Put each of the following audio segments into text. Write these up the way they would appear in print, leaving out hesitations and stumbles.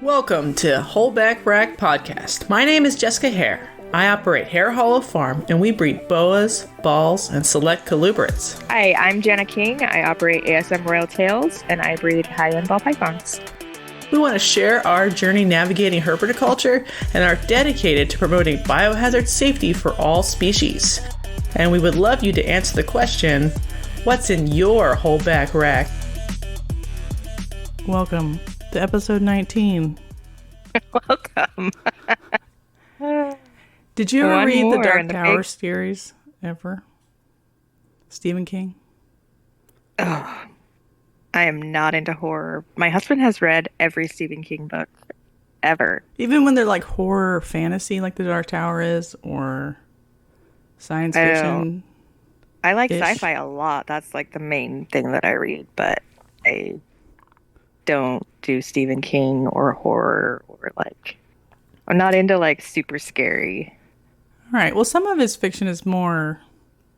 Welcome to Holdback Podcast. My name is Jessica Hare. I operate Hare Hollow Farm, and we breed boas, balls, and select colubrids. Hi, I'm Jana King. I operate ASM Royal Tails, and I breed high-end ball pythons. We want to share our journey navigating herpetoculture and are dedicated to promoting biohazard safety for all species. And we would love you to answer the question, what's in your holdback rack? Welcome to episode 19. Welcome. Did you ever read the Dark Tower series ever? Stephen King? Oh, I am not into horror. My husband has read every Stephen King book ever. Even when they're like horror fantasy, like the Dark Tower is, or science fiction. I like sci-fi a lot. That's like the main thing that I read, but I don't do Stephen King or horror or like, I'm not into like super scary. All right. Well, some of his fiction is more,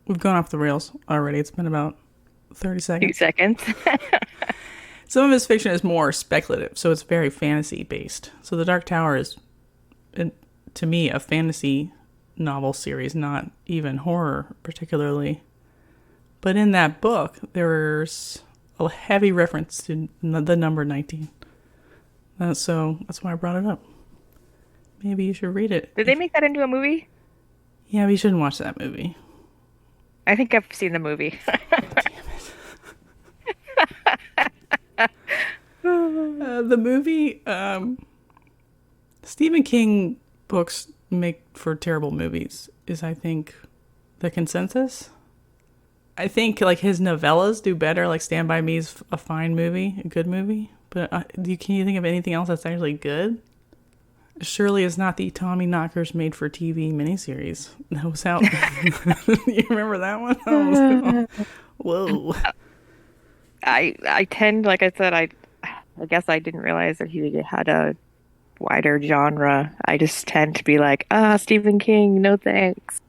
we've gone off the rails already. It's been about 30 seconds. 2 seconds. Some of his fiction is more speculative, so it's very fantasy based. So The Dark Tower is, to me, a fantasy novel series, not even horror particularly. But in that book, there's a heavy reference to the number 19. So that's why I brought it up. Maybe you should read it. Did they make that into a movie? Yeah, we shouldn't watch that movie. I think I've seen the movie. Damn it. The movie, Stephen King books make for terrible movies, is I think the consensus. I think like his novellas do better. Like Stand By Me is a fine movie, a good movie. But can you think of anything else that's actually good? Surely it's not the Tommy Knockers made for TV miniseries that was out. You remember that one? Whoa. I tend, like I said, I guess I didn't realize that he had a wider genre. I just tend to be like, Stephen King, no thanks.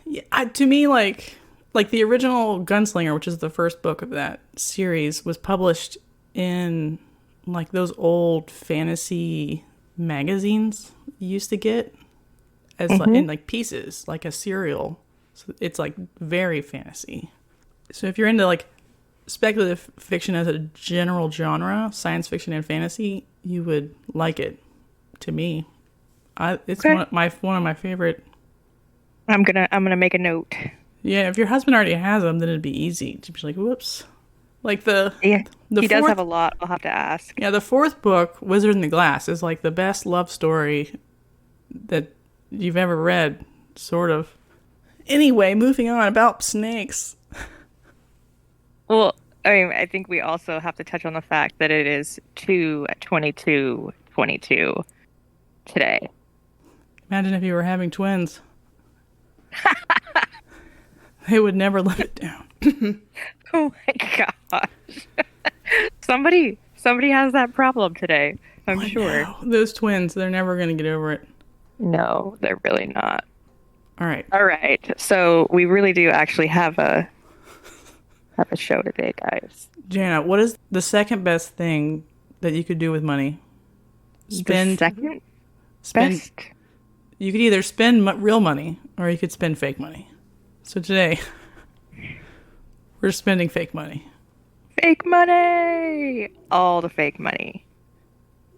Yeah, to me, like the original Gunslinger, which is the first book of that series, was published in like those old fantasy magazines you used to get as in like pieces, like a serial. So it's like very fantasy. So if you're into like speculative fiction as a general genre, science fiction and fantasy, you would like it. To me, it's one of my favorite. I'm gonna make a note. Yeah, if your husband already has them, then it'd be easy to be like, whoops. Like he does have a lot. I'll have to ask. Yeah, the fourth book, Wizard in the Glass, is like the best love story that you've ever read, sort of. Anyway, moving on about snakes. Well, I mean, I think we also have to touch on the fact that it is 2/22/22 today. Imagine if you were having twins. They would never let it down. Oh my gosh. Somebody has that problem today, I'm sure. Know. Those twins, they're never going to get over it. No, they're really not. All right. So we really do actually have a show today, guys. Jana, what is the second best thing that you could do with money? The second best? You could either spend real money or you could spend fake money. So today, we're spending fake money. Fake money! All the fake money.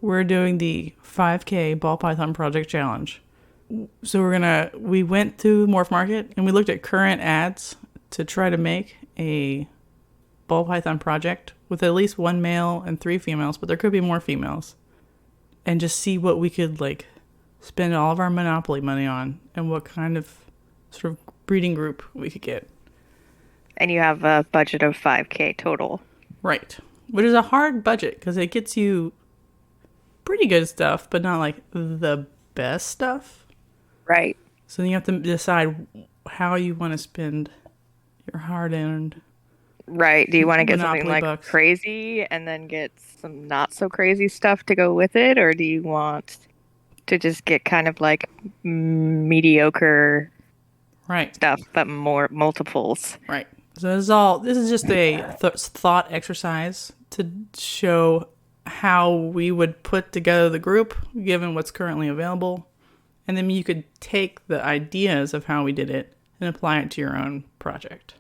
We're doing the 5K Ball Python Project Challenge. So we went to Morph Market and we looked at current ads to try to make a ball python project with at least one male and 3 females, but there could be more females. And just see what we could like spend all of our Monopoly money on and what kind of sort of breeding group we could get. And you have a budget of 5K total. Right. Which is a hard budget because it gets you pretty good stuff, but not like the best stuff. Right. So then you have to decide how you want to spend your hard-earned. Right. Do you want to get Monopoly something like bucks. Crazy and then get some not so crazy stuff to go with it? Or do you want to just get kind of like mediocre stuff, but more multiples? Right. So this is just a thought exercise to show how we would put together the group, given what's currently available. And then you could take the ideas of how we did it and apply it to your own project.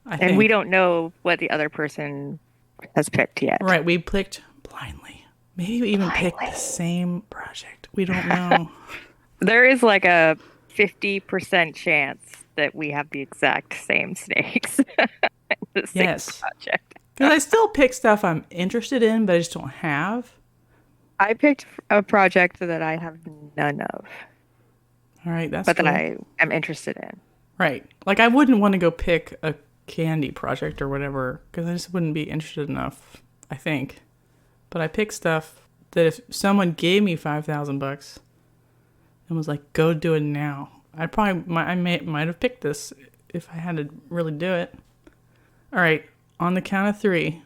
And we don't know what the other person has picked yet. Right, we picked blindly. Maybe we even picked the same project. We don't know. There is like a 50% chance that we have the exact same snakes. The same project. Because I still pick stuff I'm interested in, but I just don't have. I picked a project that I have none of. All right, that's but cool. That I am interested in. Right. Like, I wouldn't want to go pick a candy project or whatever, because I just wouldn't be interested enough, I think. But I pick stuff that if someone gave me $5,000 and was like, go do it now, I might have picked this if I had to really do it. All right, on the count of 3,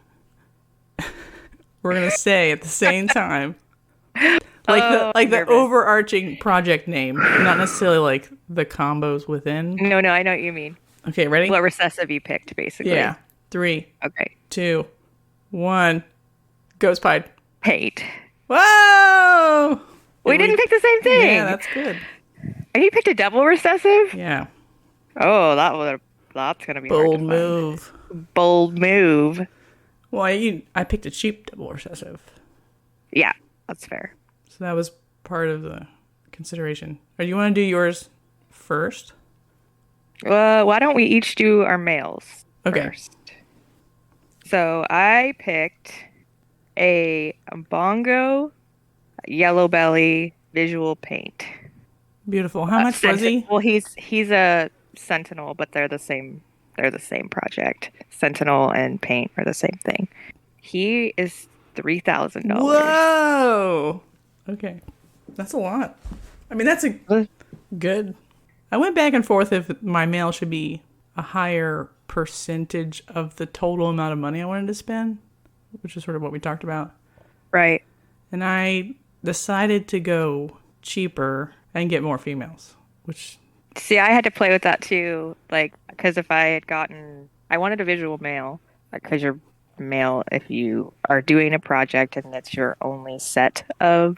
we're going to say at the same time, the overarching project name, not necessarily like the combos within. No, I know what you mean. Okay, ready? What recessive you picked, basically. Yeah. 3. Okay. 2. 1. Ghost Pied. Paint. Whoa! We didn't pick the same thing. Yeah, that's good. And you picked a double recessive? Yeah. Oh, that's gonna be bold move. Bold move. Well, I picked a cheap double recessive. Yeah, that's fair. So that was part of the consideration. Or do you want to do yours first? Why don't we each do our males first? So I picked a bongo, yellow belly, visual paint. Beautiful. How much was he? Well, he's a sentinel, but they're the same. They're the same project. Sentinel and paint are the same thing. He is $3,000. Whoa. Okay, that's a lot. I mean, that's good. I went back and forth if my mail should be a higher percentage of the total amount of money I wanted to spend, which is sort of what we talked about. Right. And I decided to go cheaper and get more females, which... See, I had to play with that too, like, because if I had I wanted a visual male, because you're male if you are doing a project and that's your only set of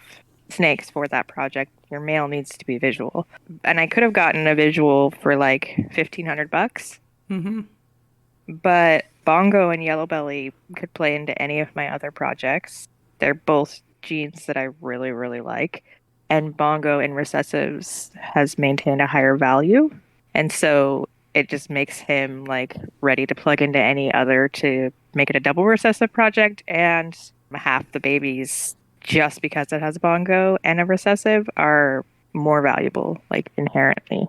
snakes for that project, your male needs to be visual. And I could have gotten a visual for like $1,500. Mm-hmm. But bongo and yellow belly could play into any of my other projects. They're both genes that I really, really like. And bongo in recessives has maintained a higher value. And so it just makes him like ready to plug into any other to make it a double recessive project. And half the babies, just because it has bongo and a recessive, are more valuable, like inherently,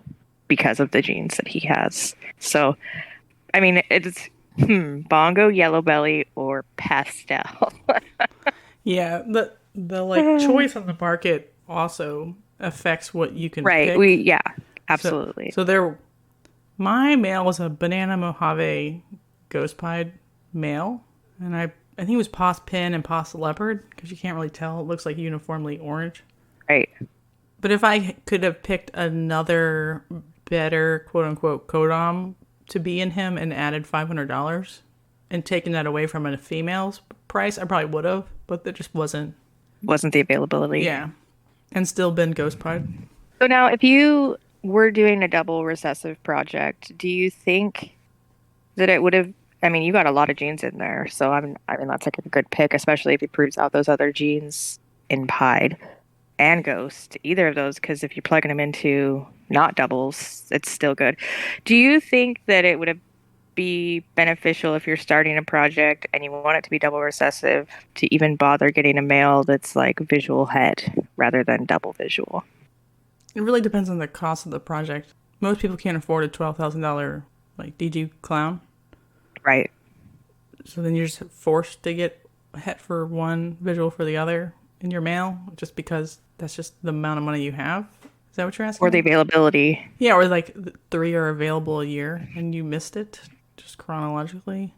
because of the genes that he has. So, I mean, it's bongo, yellow belly, or pastel. Yeah, the like choice on the market also affects what you can pick. Right, absolutely. So my male was a banana Mojave ghost pied male, and I think it was Pos Pin and Pos Leopard, because you can't really tell. It looks like uniformly orange. Right. But if I could have picked another better quote-unquote codom to be in him and added $500 and taken that away from a female's price, I probably would have, but there just wasn't the availability. Yeah. And still been ghost pied. So now, if you were doing a double recessive project, do you think that it would have... I mean, you got a lot of genes in there, so I mean that's like a good pick, especially if he proves out those other genes in pied and ghost, either of those, because if you're plugging them into not doubles, it's still good. Do you think that it would have be beneficial if you're starting a project and you want it to be double recessive to even bother getting a male that's like visual head rather than double visual? It really depends on the cost of the project. Most people can't afford a $12,000 like DG clown. Right. So then you're just forced to get a het for one, visual for the other in your mail, just because that's just the amount of money you have. Is that what you're asking? Or the availability. Yeah, or like 3 are available a year and you missed it, just chronologically.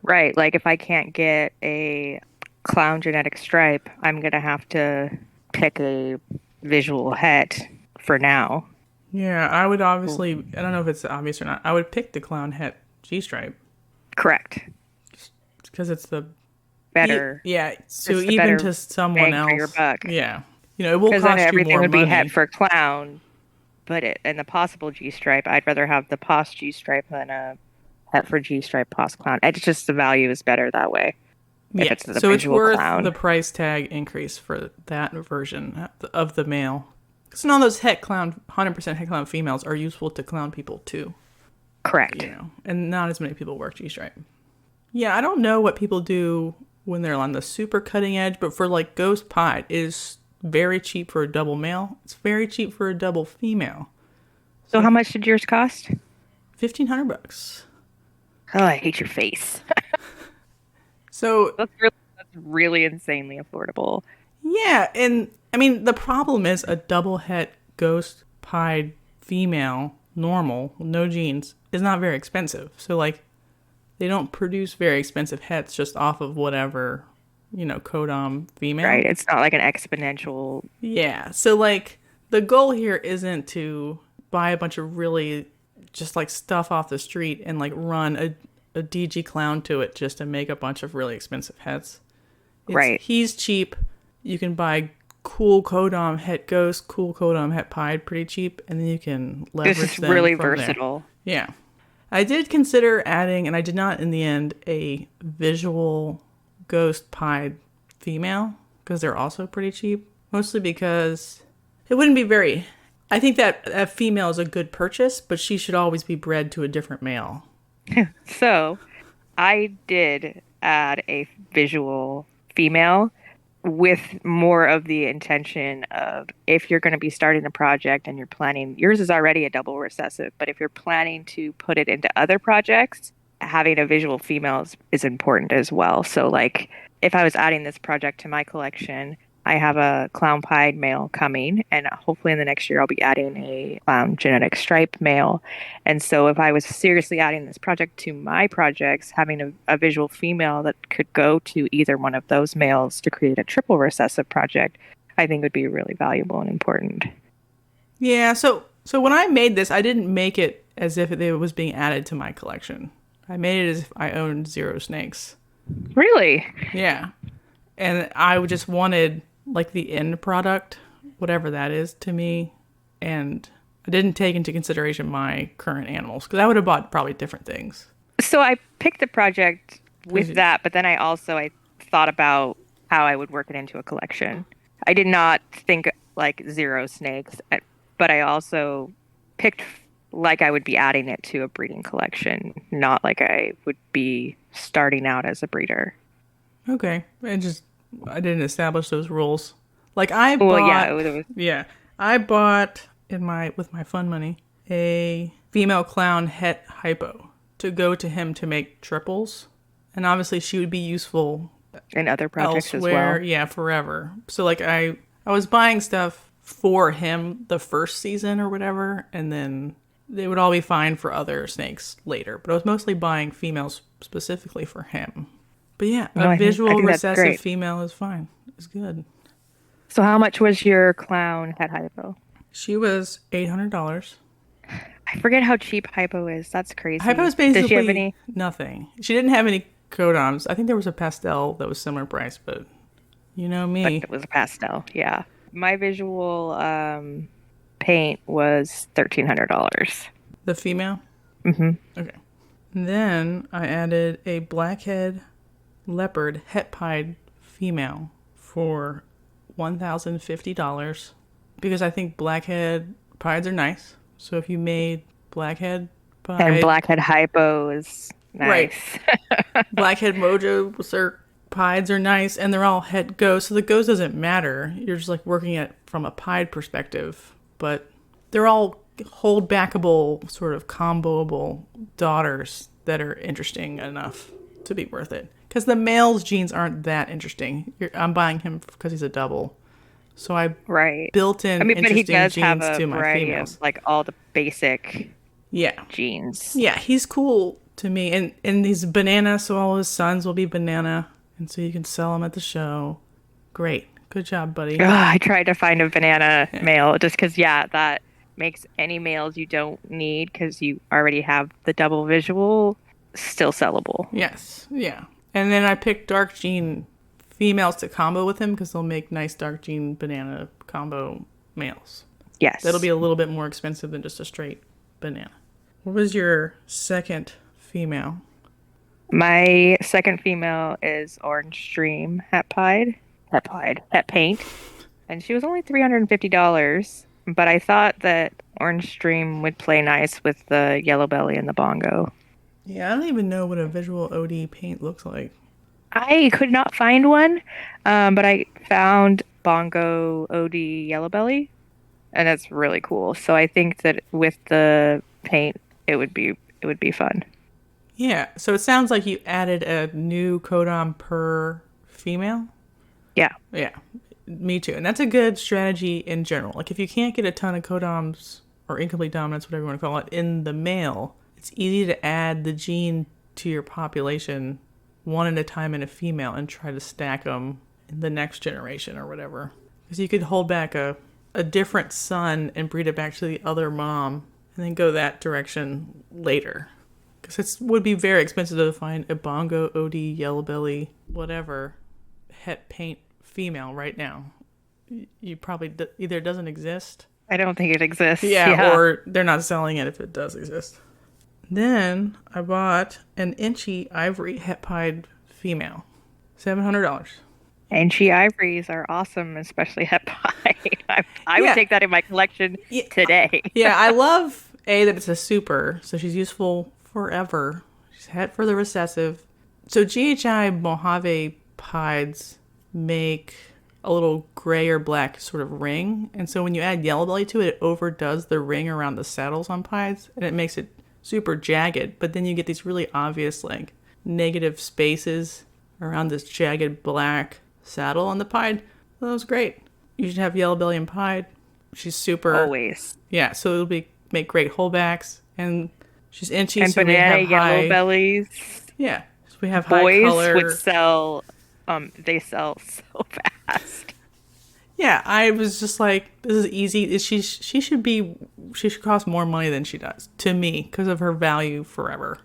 Right, like if I can't get a clown genetic stripe, I'm going to have to pick a visual het for now. Yeah, I would obviously, I don't know if it's obvious or not, I would pick the clown het G-stripe. Correct. Just because it's the better. Yeah, so It's the even better to someone bang for your else, buck. yeah. It will Because then cost you everything more would be money. het for clown, but and the possible G stripe, I'd rather have the pos G stripe than a het for G stripe pos clown. It's just the value is better that way if Yeah, it's the so it's visual worth clown. the price tag increase for that version of the male. Because all those het clown, 100% het clown females are useful to clown people too. Correct. And not as many people work G-stripe. Yeah, I don't know what people do when they're on the super cutting edge, but for like Ghost Pied, it is very cheap for a double male. It's very cheap for a double female. So how much did yours cost? $1,500. Oh, I hate your face. So that's really insanely affordable. Yeah, and I mean the problem is a double het Ghost Pied female, normal, no genes, is not very expensive. So like they don't produce very expensive hets just off of whatever, codom female. Right, it's not like an exponential. Yeah, so like the goal here isn't to buy a bunch of really just like stuff off the street and like run a DG clown to it just to make a bunch of really expensive hets. Right. He's cheap. You can buy cool codom het ghost, cool codom het pied pretty cheap, and then you can leverage them. This is really versatile. There. Yeah. I did consider adding, and I did not in the end, a visual ghost pied female, because they're also pretty cheap. Mostly because it wouldn't be very... I think that a female is a good purchase, but she should always be bred to a different male. So, I did add a visual female with more of the intention of if you're going to be starting a project and you're planning, yours is already a double recessive, but if you're planning to put it into other projects, having a visual female is important as well. So like if I was adding this project to my collection, I have a clown pied male coming, and hopefully in the next year I'll be adding a clown genetic stripe male. And so if I was seriously adding this project to my projects, having a visual female that could go to either one of those males to create a triple recessive project, I think would be really valuable and important. Yeah, so when I made this, I didn't make it as if it was being added to my collection. I made it as if I owned 0 snakes. Really? Yeah. And I just wanted like the end product, whatever that is to me, and I didn't take into consideration my current animals because I would have bought probably different things. So I picked the project with that, but then I thought about how I would work it into a collection. I did not think like 0 snakes, but I also picked like I would be adding it to a breeding collection, not like I would be starting out as a breeder. Okay. I didn't establish those rules. Like I bought, I bought with my fun money a female clown het hypo to go to him to make triples, and obviously she would be useful in other projects elsewhere, as well. Yeah, forever. So like I was buying stuff for him the first season or whatever, and then they would all be fine for other snakes later. But I was mostly buying females specifically for him. But yeah, a visual recessive female is fine. It's good. So how much was your clown het hypo? She was $800. I forget how cheap hypo is. That's crazy. Hypo is basically Does she have nothing. She didn't have any codoms. I think there was a pastel that was similar price, but you know me. But it was a pastel, yeah. My visual paint was $1,300. The female? Mm-hmm. Okay. And then I added a blackhead leopard het pied female for $1,050 because I think blackhead pieds are nice. So if you made blackhead pied... And blackhead hypo is nice. Right. Blackhead mojos or pieds are nice, and they're all het ghost, so the ghost doesn't matter. You're just like working it from a pied perspective, but they're all holdbackable, sort of comboable daughters that are interesting enough to be worth it. Because the male's genes aren't that interesting. I'm buying him because he's a double. So I built in interesting genes to my females. Of, like all the basic genes. Yeah, he's cool to me. And he's banana, so all his sons will be banana. And so you can sell them at the show. Great. Good job, buddy. I tried to find a banana male just because, that makes any males you don't need because you already have the double visual still sellable. Yes. Yeah. And then I picked dark gene females to combo with him because they'll make nice dark gene banana combo males. Yes. That'll be a little bit more expensive than just a straight banana. What was your second female? My second female is Orange Stream Het Paint. And she was only $350, but I thought that Orange Stream would play nice with the yellow belly and the bongo. Yeah, I don't even know what a visual OD paint looks like. I could not find one, but I found bongo OD yellow belly, and it's really cool. So I think that with the paint, it would be fun. Yeah, so it sounds like you added a new codon per female. Yeah. Yeah, me too. And that's a good strategy in general. Like if you can't get a ton of codoms or incomplete dominance, whatever you want to call it, in the male, it's easy to add the gene to your population one at a time in a female and try to stack them in the next generation or whatever. Because you could hold back a different son and breed it back to the other mom and then go that direction later. Because it would be very expensive to find a bongo, OD, yellow belly, whatever, het paint female right now. You probably either it doesn't exist. I don't think it exists. Yeah, or they're not selling it if it does exist. Then I bought an Inchy Ivory het pied female, $700. Inchy Ivories are awesome, especially het pied. I would take that in my collection today. Yeah, I love that it's a super, so she's useful forever. She's het for the recessive. So GHI Mojave pieds make a little gray or black sort of ring, and so when you add yellow belly to it, it overdoes the ring around the saddles on pieds, and it makes it super jagged, but then you get these really obvious like negative spaces around this jagged black saddle on the pied. That was great. You should have yellow belly and pied. She's super. Always. Yeah, so it'll make great holdbacks, and she's inchy. And so banana we have yellow bellies. Yeah, so we have Boys high color. would sell. They sell so fast. Yeah, I was just like, this is easy. She should cost more money than she does to me because of her value forever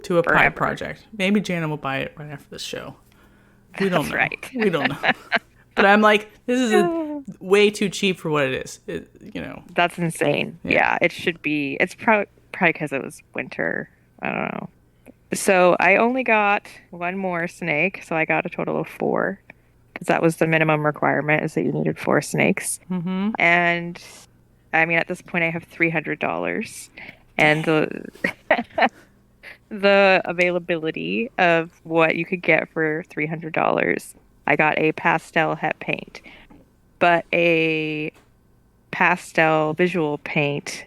to a pie project. Maybe Jana will buy it right after this show. We don't know. Right. We don't know. But I'm like, this is way too cheap for what it is. That's insane. Yeah, it should be. It's probably because it was winter. I don't know. So I only got one more snake, so I got a total of 4. Because that was the minimum requirement, is that you needed 4 snakes. Mm-hmm. And I mean, at this point, I have $300, and the availability of what you could get for $300. I got a pastel het paint, but a pastel visual paint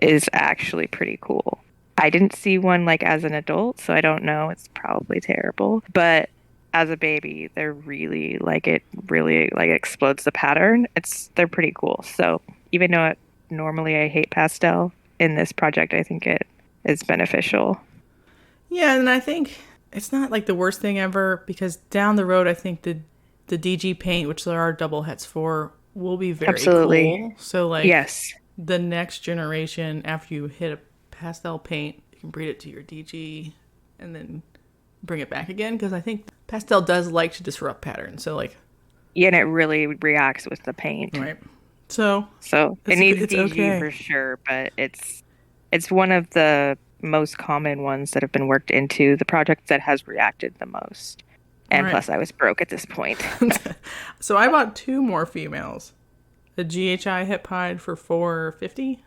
is actually pretty cool. I didn't see one like as an adult, so I don't know. It's probably terrible, but as a baby, they're really it really explodes the pattern. They're pretty cool. So even though normally I hate pastel, in this project, I think it is beneficial. Yeah, and I think it's not like the worst thing ever, because down the road, I think the DG paint, which there are double hets for, will be very cool. So yes, the next generation, after you hit a pastel paint, you can breed it to your DG and then bring it back again, because I think pastel does like to disrupt patterns. So and it really reacts with the paint. Right. So it needs DG for sure, but it's one of the most common ones that have been worked into the project that has reacted the most. And plus I was broke at this point. So I bought 2 more females. A GHI het pied for $450.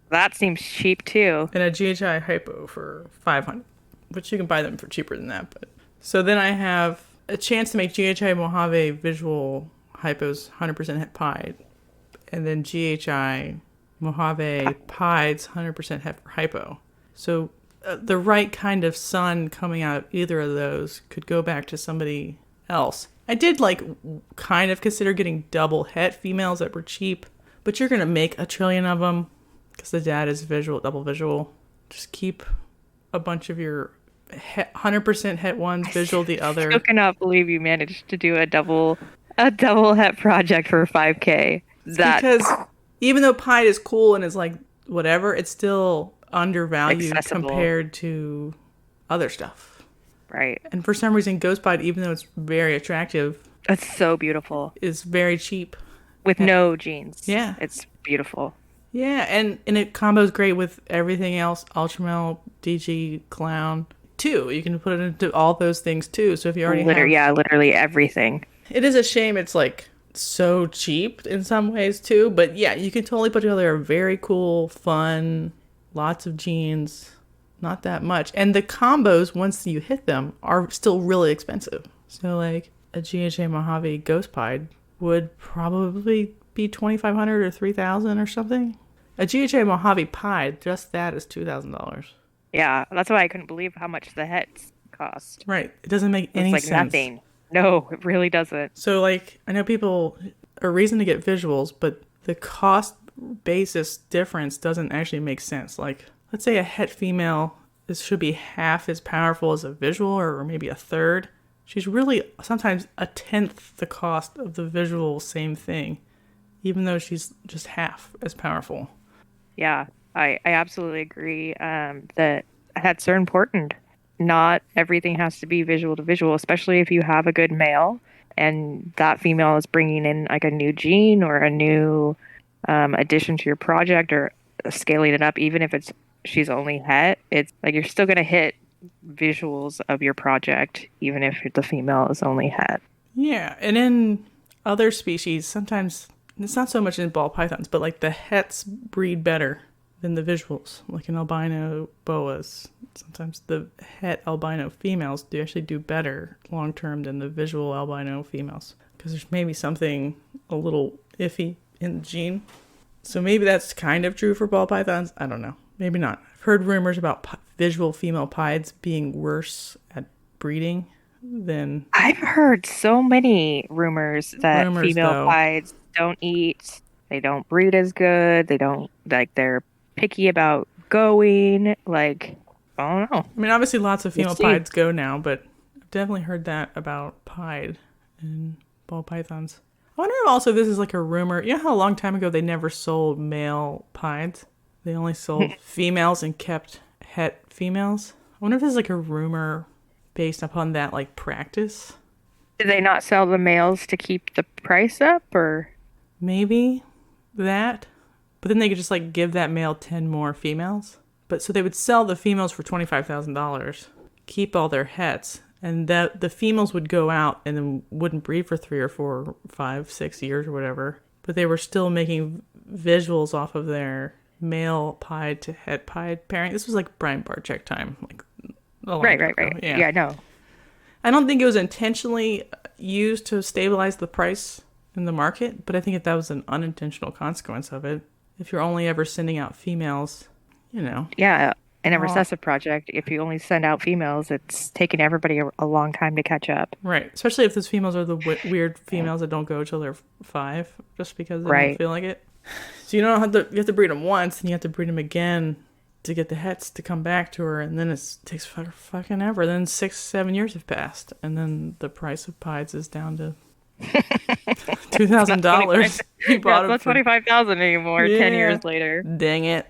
That seems cheap too. And a GHI hypo for $500, which you can buy them for cheaper than that. But so then I have a chance to make GHI Mojave visual hypos 100% het pied, and then GHI Mojave pieds 100% het hypo. So the right kind of sun coming out of either of those could go back to somebody else. I did kind of consider getting double het females that were cheap, but you're going to make a trillion of them because the dad is double visual. Just keep a bunch of your 100% het ones, visual the other. I still cannot believe you managed to do a double het project for $5K. Because even though pied is cool and is whatever, it's still undervalued compared to other stuff. Right. And for some reason, Ghost Pied, even though it's very attractive, It's so beautiful. is very cheap. With no genes. Yeah. It's beautiful. Yeah, and it combos great with everything else. Ultramel, DG, Clown, too. You can put it into all those things, too. So if you already have... Yeah, literally everything. It is a shame it's, like, so cheap in some ways, too. But, yeah, you can totally put together a very cool, fun, lots of genes, not that much. And the combos, once you hit them, are still really expensive. So, like, a GHA Mojave Ghost Pied would probably be $2,500 or $3,000 or something. A GHA Mojave Pied, just that is $2,000. Yeah, that's why I couldn't believe how much the heads cost. Right. It doesn't make any sense. It's like nothing. No, it really doesn't. So, like, I know people are reason to get visuals, but the cost basis difference doesn't actually make sense. Like, let's say a het female should be half as powerful as a visual, or maybe a third. She's really sometimes a tenth the cost of the visual same thing, even though she's just half as powerful. Yeah, I absolutely agree that hets are important. Not everything has to be visual to visual, especially if you have a good male and that female is bringing in like a new gene or a new addition to your project or scaling it up, even if she's only het. It's like you're still going to hit visuals of your project even if the female is only het. Yeah, and in other species sometimes it's not so much in ball pythons, but like the hets breed better than the visuals, like in albino boas. Sometimes the het albino females do actually do better long term than the visual albino females, because there's maybe something a little iffy in the gene. So maybe that's kind of true for ball pythons. I don't know, maybe not. I've heard rumors about visual female pieds being worse at breeding than... I've heard so many rumors that female pieds don't eat, they don't breed as good, they don't, like, they're picky about going, like, I don't know. I mean, obviously lots of female pieds go now, but I've definitely heard that about pied and ball pythons. I wonder if also this is like a rumor. You know how a long time ago they never sold male pieds? They only sold females and kept het females. I wonder if this is like a rumor based upon that, like, practice. Did they not sell the males to keep the price up, or? Maybe that. But then they could just, like, give that male 10 more females. But so they would sell the females for $25,000, keep all their hets, and the females would go out and then wouldn't breed for 3 or 4, 5, 6 years or whatever. But they were still making visuals off of their male pied to het pied pairing. This was like Brian Barczyk time, like a long time ago. Yeah, no. I don't think it was intentionally used to stabilize the price in the market, but I think that was an unintentional consequence of it. If you're only ever sending out females, you know. Yeah, in a recessive project, if you only send out females, it's taking everybody a long time to catch up. Right, especially if those females are the weird females that don't go till they're 5, just because they don't feel like it. So you don't have you have to breed them once, and you have to breed them again to get the hets to come back to her, and then it takes fucking ever. Then 6-7 years have passed, and then the price of pieds is down to $2,000. He bought it. Not $25,000 anymore. Yeah. 10 years later. Dang it.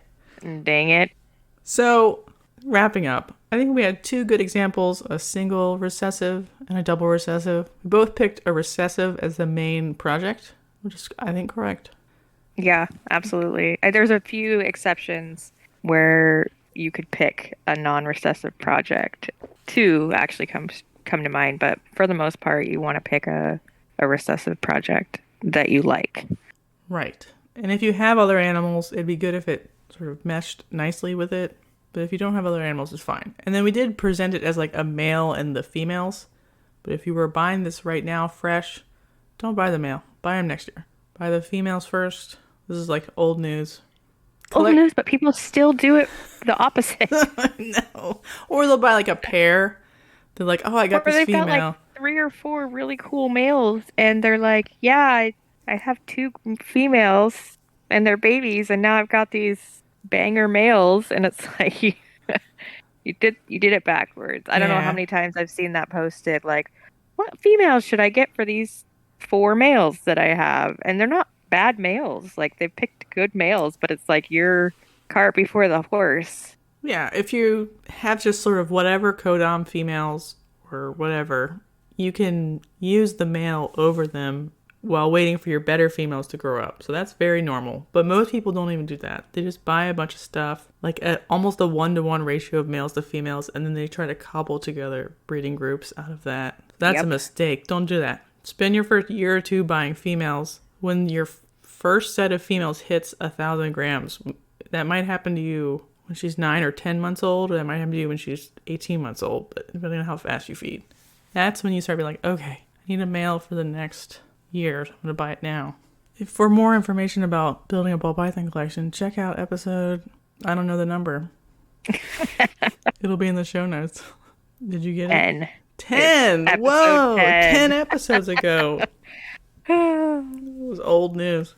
So, wrapping up, I think we had 2 good examples: a single recessive and a double recessive. We both picked a recessive as the main project, which is, I think, correct. Yeah, absolutely. There's a few exceptions where you could pick a non-recessive project. 2 actually come to mind, but for the most part, you want to pick a recessive project that you like. Right. And if you have other animals, it'd be good if it sort of meshed nicely with it. But if you don't have other animals, it's fine. And then we did present it as like a male and the females. But if you were buying this right now, fresh, don't buy the male. Buy them next year. Buy the females first. This is like old news. Old news, but people still do it the opposite. No. Or they'll buy like a pair. They're like, oh, I got this female. Got like 3 or 4 really cool males, and they're like, yeah, I have 2 females and they're babies, and now I've got these banger males, and it's like you did it backwards. I don't know how many times I've seen that posted, like, what females should I get for these 4 males that I have? And they're not bad males. Like, they've picked good males, but it's like your cart before the horse. Yeah, if you have just sort of whatever codom females or whatever, you can use the male over them while waiting for your better females to grow up. So that's very normal. But most people don't even do that. They just buy a bunch of stuff, like almost a 1-to-1 ratio of males to females, and then they try to cobble together breeding groups out of that. That's a mistake. Don't do that. Spend your first year or two buying females. When your first set of females hits 1,000 grams, that might happen to you when she's 9 or 10 months old, or that might happen to you when she's 18 months old, but depending on how fast you feed. That's when you start being like, okay, I need a male for the next year. I'm going to buy it now. For more information about building a ball python collection, check out episode, I don't know the number. It'll be in the show notes. Did you get it? 10. Whoa, 10 episodes ago. It was old news.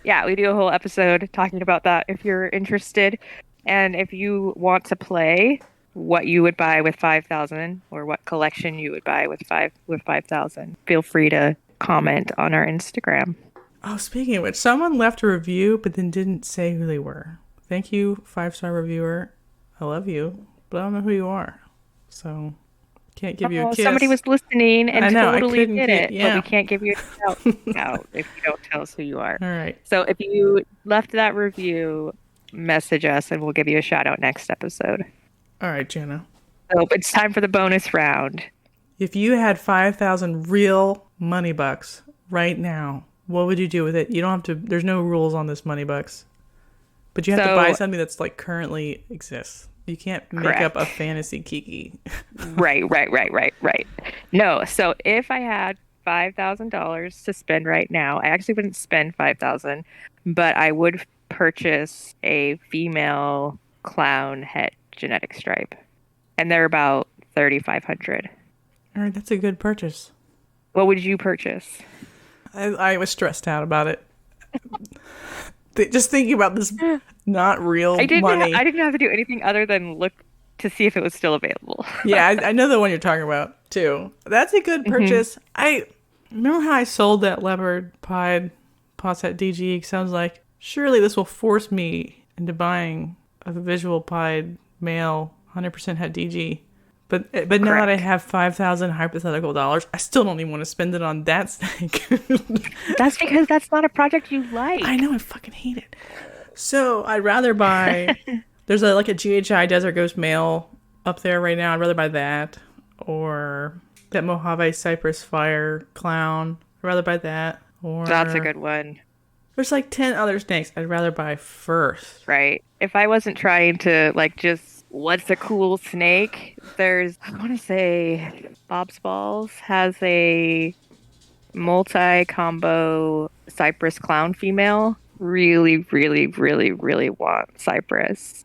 Yeah, we do a whole episode talking about that if you're interested. And if you want to play what you would buy with 5,000 or what collection you would buy with 5,000, feel free to comment on our Instagram. Oh, speaking of which, someone left a review but then didn't say who they were. Thank you, 5-star reviewer. I love you, but I don't know who you are. So, can't give you a kiss. Somebody was listening and totally did it. Yeah. But we can't give you a shout out if you don't tell us who you are. All right. So if you left that review, message us and we'll give you a shout out next episode. All right, Jenna. So it's time for the bonus round. If you had 5,000 real money bucks right now, what would you do with it? You don't have to, there's no rules on this money bucks, but you have to buy something that's like currently exists. You can't make up a fantasy kiki. Right. No, so if I had $5,000 to spend right now, I actually wouldn't spend 5,000, but I would purchase a female clown het genetic stripe, and they're about 3,500. All right, that's a good purchase. What would you purchase? I was stressed out about it. Just thinking about this not real money. I didn't have to do anything other than look to see if it was still available. Yeah, I know the one you're talking about too. That's a good purchase. I remember how I sold that leopard pied Posset DG. Because I was like, surely this will force me into buying a visual pied male 100% het DG. But now that I have 5,000 hypothetical dollars, I still don't even want to spend it on that snake. That's because that's not a project you like. I know, I fucking hate it. So I'd rather buy. There's a GHI Desert Ghost male up there right now. I'd rather buy that, or that Mojave Cypress Fire Clown. I'd rather buy that. Or that's a good one. There's like 10 other snakes I'd rather buy first. Right. If I wasn't trying to just what's a cool snake, I want to say Bob's Balls has a multi-combo Cypress Clown female. Really, really, really, really want Cypress.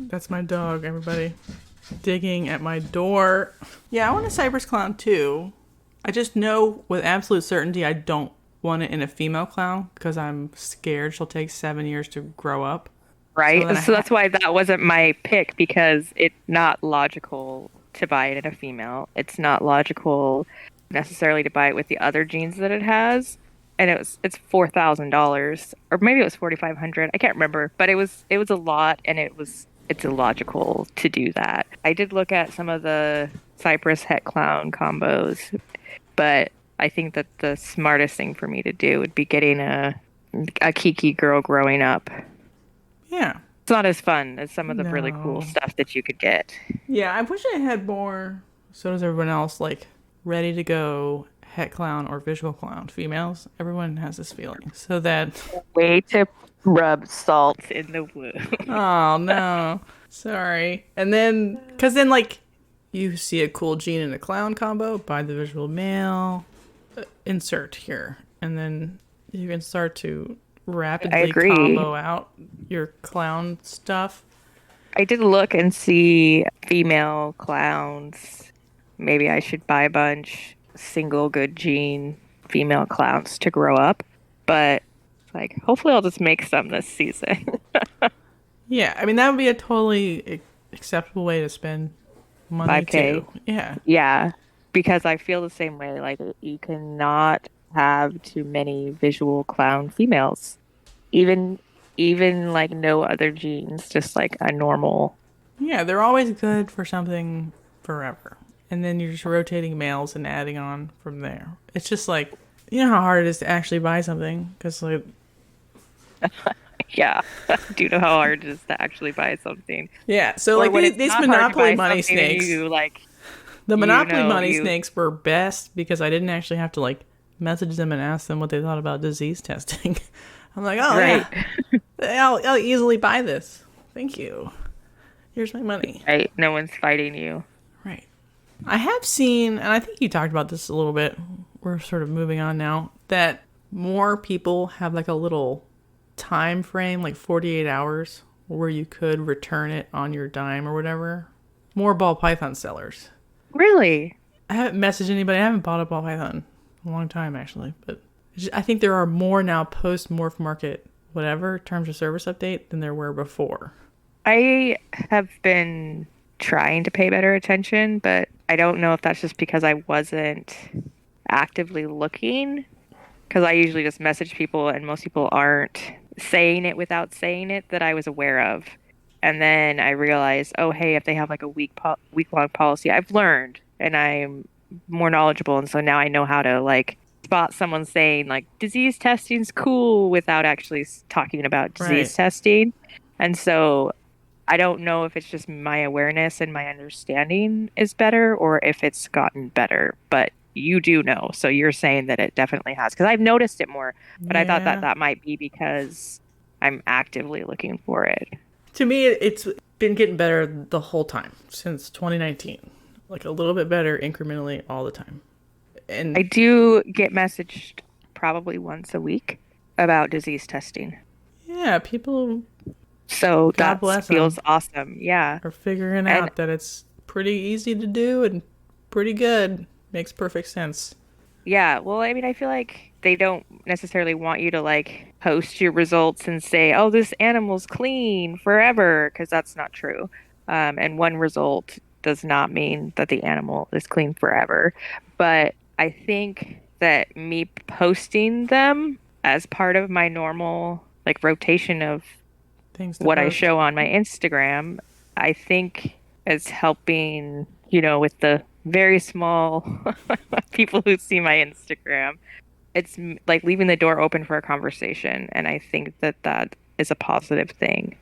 That's my dog, everybody. Digging at my door. Yeah, I want a Cypress Clown too. I just know with absolute certainty I don't want it in a female clown because I'm scared she'll take 7 years to grow up. Right. So that's why that wasn't my pick, because it's not logical to buy it in a female. It's not logical necessarily to buy it with the other genes that it has. And it's $4,000, or maybe it was $4,500. I can't remember, but it was a lot, and it's illogical to do that. I did look at some of the Cypress Het Clown combos, but I think that the smartest thing for me to do would be getting a Kiki girl growing up. Yeah. It's not as fun as some of the really cool stuff that you could get. Yeah, I wish I had more, so does everyone else, ready to go Het Clown or Visual Clown females. Everyone has this feeling. So that... Way to rub salt in the wound. Oh, no. Sorry. And then, because then, you see a cool gene in a clown combo, buy the visual male, insert here. And then you can start to rapidly combo out your clown stuff. I did look and see female clowns. Maybe I should buy a bunch single good gene female clowns to grow up, but hopefully I'll just make some this season. Yeah, I mean that would be a totally acceptable way to spend money 5K. too. Yeah, because I feel the same way. You cannot have too many visual clown females, even no other genes, just a normal. Yeah, they're always good for something forever. and then you're just rotating males and adding on from there. It's just like, you know how hard it is to actually buy something? Because, like... Yeah, I do know how hard it is to actually buy something. Yeah, so, Or like, when it's these not hard to Monopoly buy money something and snakes... you, like, The Monopoly money you... snakes were best because I didn't actually have to, like, message them and ask them what they thought about disease testing. I'm like, oh, Right. yeah, I'll easily buy this. Thank you. Here's my money. Right, no one's fighting you. Right. I have seen, and I think you talked about this a little bit, we're sort of moving on now, that more people have like a little time frame, like 48 hours, where you could return it on your dime or whatever. More ball python sellers. Really? I haven't messaged anybody. I haven't bought a ball python in a long time, actually. But I think there are more now post-morph market, whatever, terms of service update than there were before. I have been trying to pay better attention, but I don't know if that's just because I wasn't actively looking. Because I usually just message people, and most people aren't saying it without saying it that I was aware of. And then I realized, oh, hey, if they have like a week-long policy, I've learned and I'm more knowledgeable. And so now I know how to like spot someone saying like disease testing's cool without actually talking about disease testing. And so I don't know if it's just my awareness and my understanding is better or if it's gotten better. But you do know. So you're saying that it definitely has. Because I've noticed it more. But I thought that might be because I'm actively looking for it. To me, it's been getting better the whole time since 2019. Like a little bit better incrementally all the time. And I do get messaged probably once a week about disease testing. Yeah, people... So that feels awesome. Yeah. Are figuring out that it's pretty easy to do and pretty good. Makes perfect sense. Yeah. Well, I mean, I feel like they don't necessarily want you to like post your results and say, oh, this animal's clean forever, because that's not true. And one result does not mean that the animal is clean forever. But I think that me posting them as part of my normal like rotation of things what I show on my Instagram, I think is helping, you know, with the very small people who see my Instagram. It's like leaving the door open for a conversation. And I think that that is a positive thing.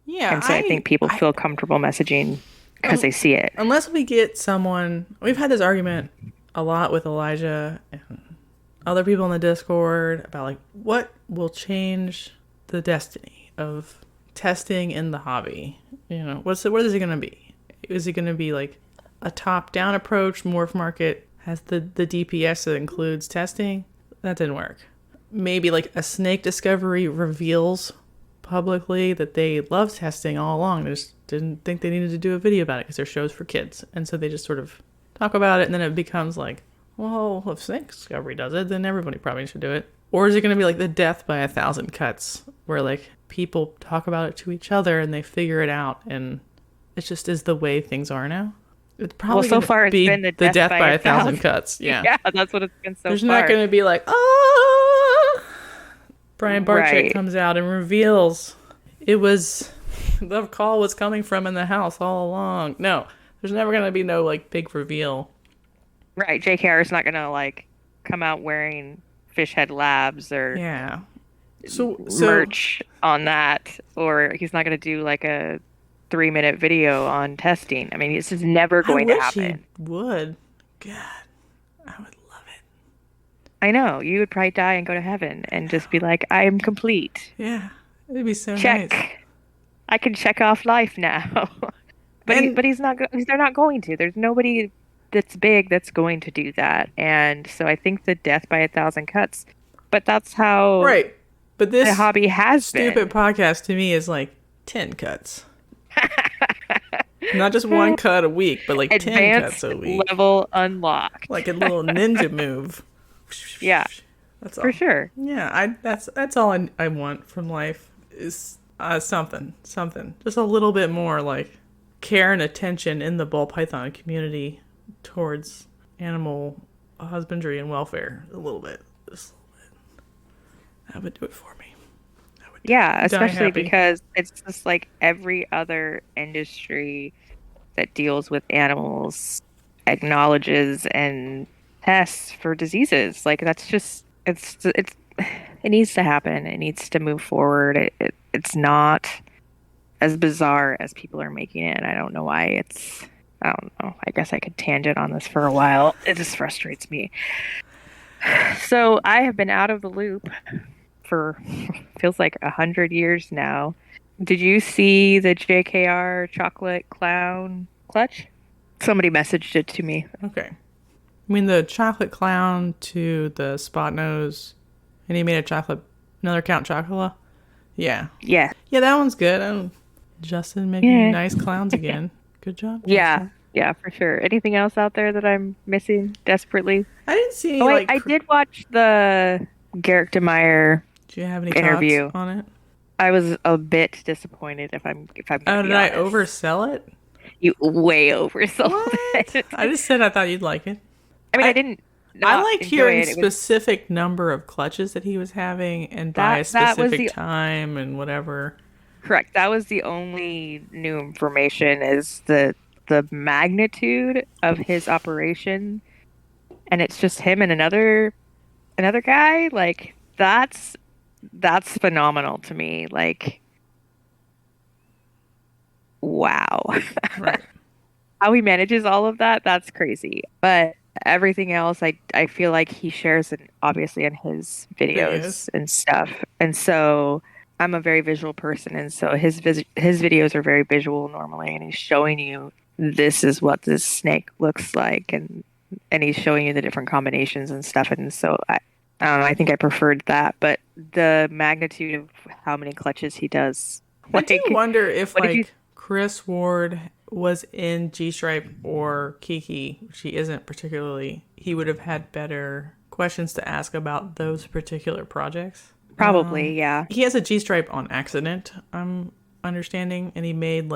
Yeah. And so I think people feel comfortable messaging because they see it. Unless we get someone, we've had this argument a lot with Elijah and other people in the Discord about like what will change the destiny of testing in the hobby. You know, what is it going to be? Is it going to be like a top-down approach? Morph Market has the DPS that includes testing. That didn't work. Maybe like a Snake Discovery reveals publicly that they love testing all along. They just didn't think they needed to do a video about it because their show's for kids. And so they just sort of talk about it, and then it becomes like, well, if Snake Discovery does it, then everybody probably should do it. Or is it going to be like the death by 1,000 cuts, where like people talk about it to each other and they figure it out, and it just is the way things are now? It's probably so far it's been the death by 1,000 cuts. Yeah, yeah, that's what it's been so far. There's not going to be like, oh, Brian Barczyk comes out and reveals it was the call was coming from in the house all along. No, there's never going to be no like big reveal. Right, JKR is not going to like come out wearing fish head labs or merch on that, or he's not going to do like a 3-minute video on testing. I mean, this is never going to happen. He would. God, I would love it. I know. You would probably die and go to heaven and just be like, I am complete. Yeah, it'd be so nice. I can check off life now. But he's not. They're not going to. There's nobody that's big that's going to do that. And so I think the death by 1,000 cuts. But that's how But this the hobby has stupid podcast to me is like 10 cuts. Not just one cut a week, but like Advanced 10 cuts a week. Level unlocked. Like a little ninja move. Yeah. That's all. For sure. Yeah, that's all I want from life is something. Just a little bit more like care and attention in the ball python community towards animal husbandry and welfare. Just a little bit. That would do it for me. Yeah, especially because it's just like every other industry that deals with animals acknowledges and tests for diseases. Like that's just it's it needs to happen. It needs to move forward. It's not as bizarre as people are making it. And I don't know why I don't know. I guess I could tangent on this for a while. It just frustrates me. So I have been out of the loop for feels like 100 years now. Did you see the JKR Chocolate Clown clutch? Somebody messaged it to me. Okay. I mean the chocolate clown to the spot nose, and he made another Count Chocula. Yeah. Yeah. Yeah, that one's good. Justin making nice clowns again. Good job, Justin. Yeah. Yeah, for sure. Anything else out there that I'm missing desperately? I didn't see. I did watch the Garrick Demeyer Do you have any interview thoughts on it? I was a bit disappointed if I'm gonna be did I honest. oversell it? You way oversold What? it. I just said I thought you'd like it. I mean, I didn't. I liked hearing it. specific number of clutches that he was having and by a specific time and whatever. Correct. That was the only new information is the magnitude of his operation, and it's just him and another guy. Like that's phenomenal to me. Like, wow. Right. How he manages all of that, that's crazy. But everything else, I feel like he shares it obviously in his videos and stuff. And so I'm a very visual person, and so his videos are very visual normally, and he's showing you this is what this snake looks like, and he's showing you the different combinations and stuff. And so I don't know, I think I preferred that, but the magnitude of how many clutches he does. I do wonder if Chris Ward was in G-Stripe or Kiki. She isn't particularly. He would have had better questions to ask about those particular projects. Probably, yeah. He has a G-Stripe on accident, I'm understanding, and he made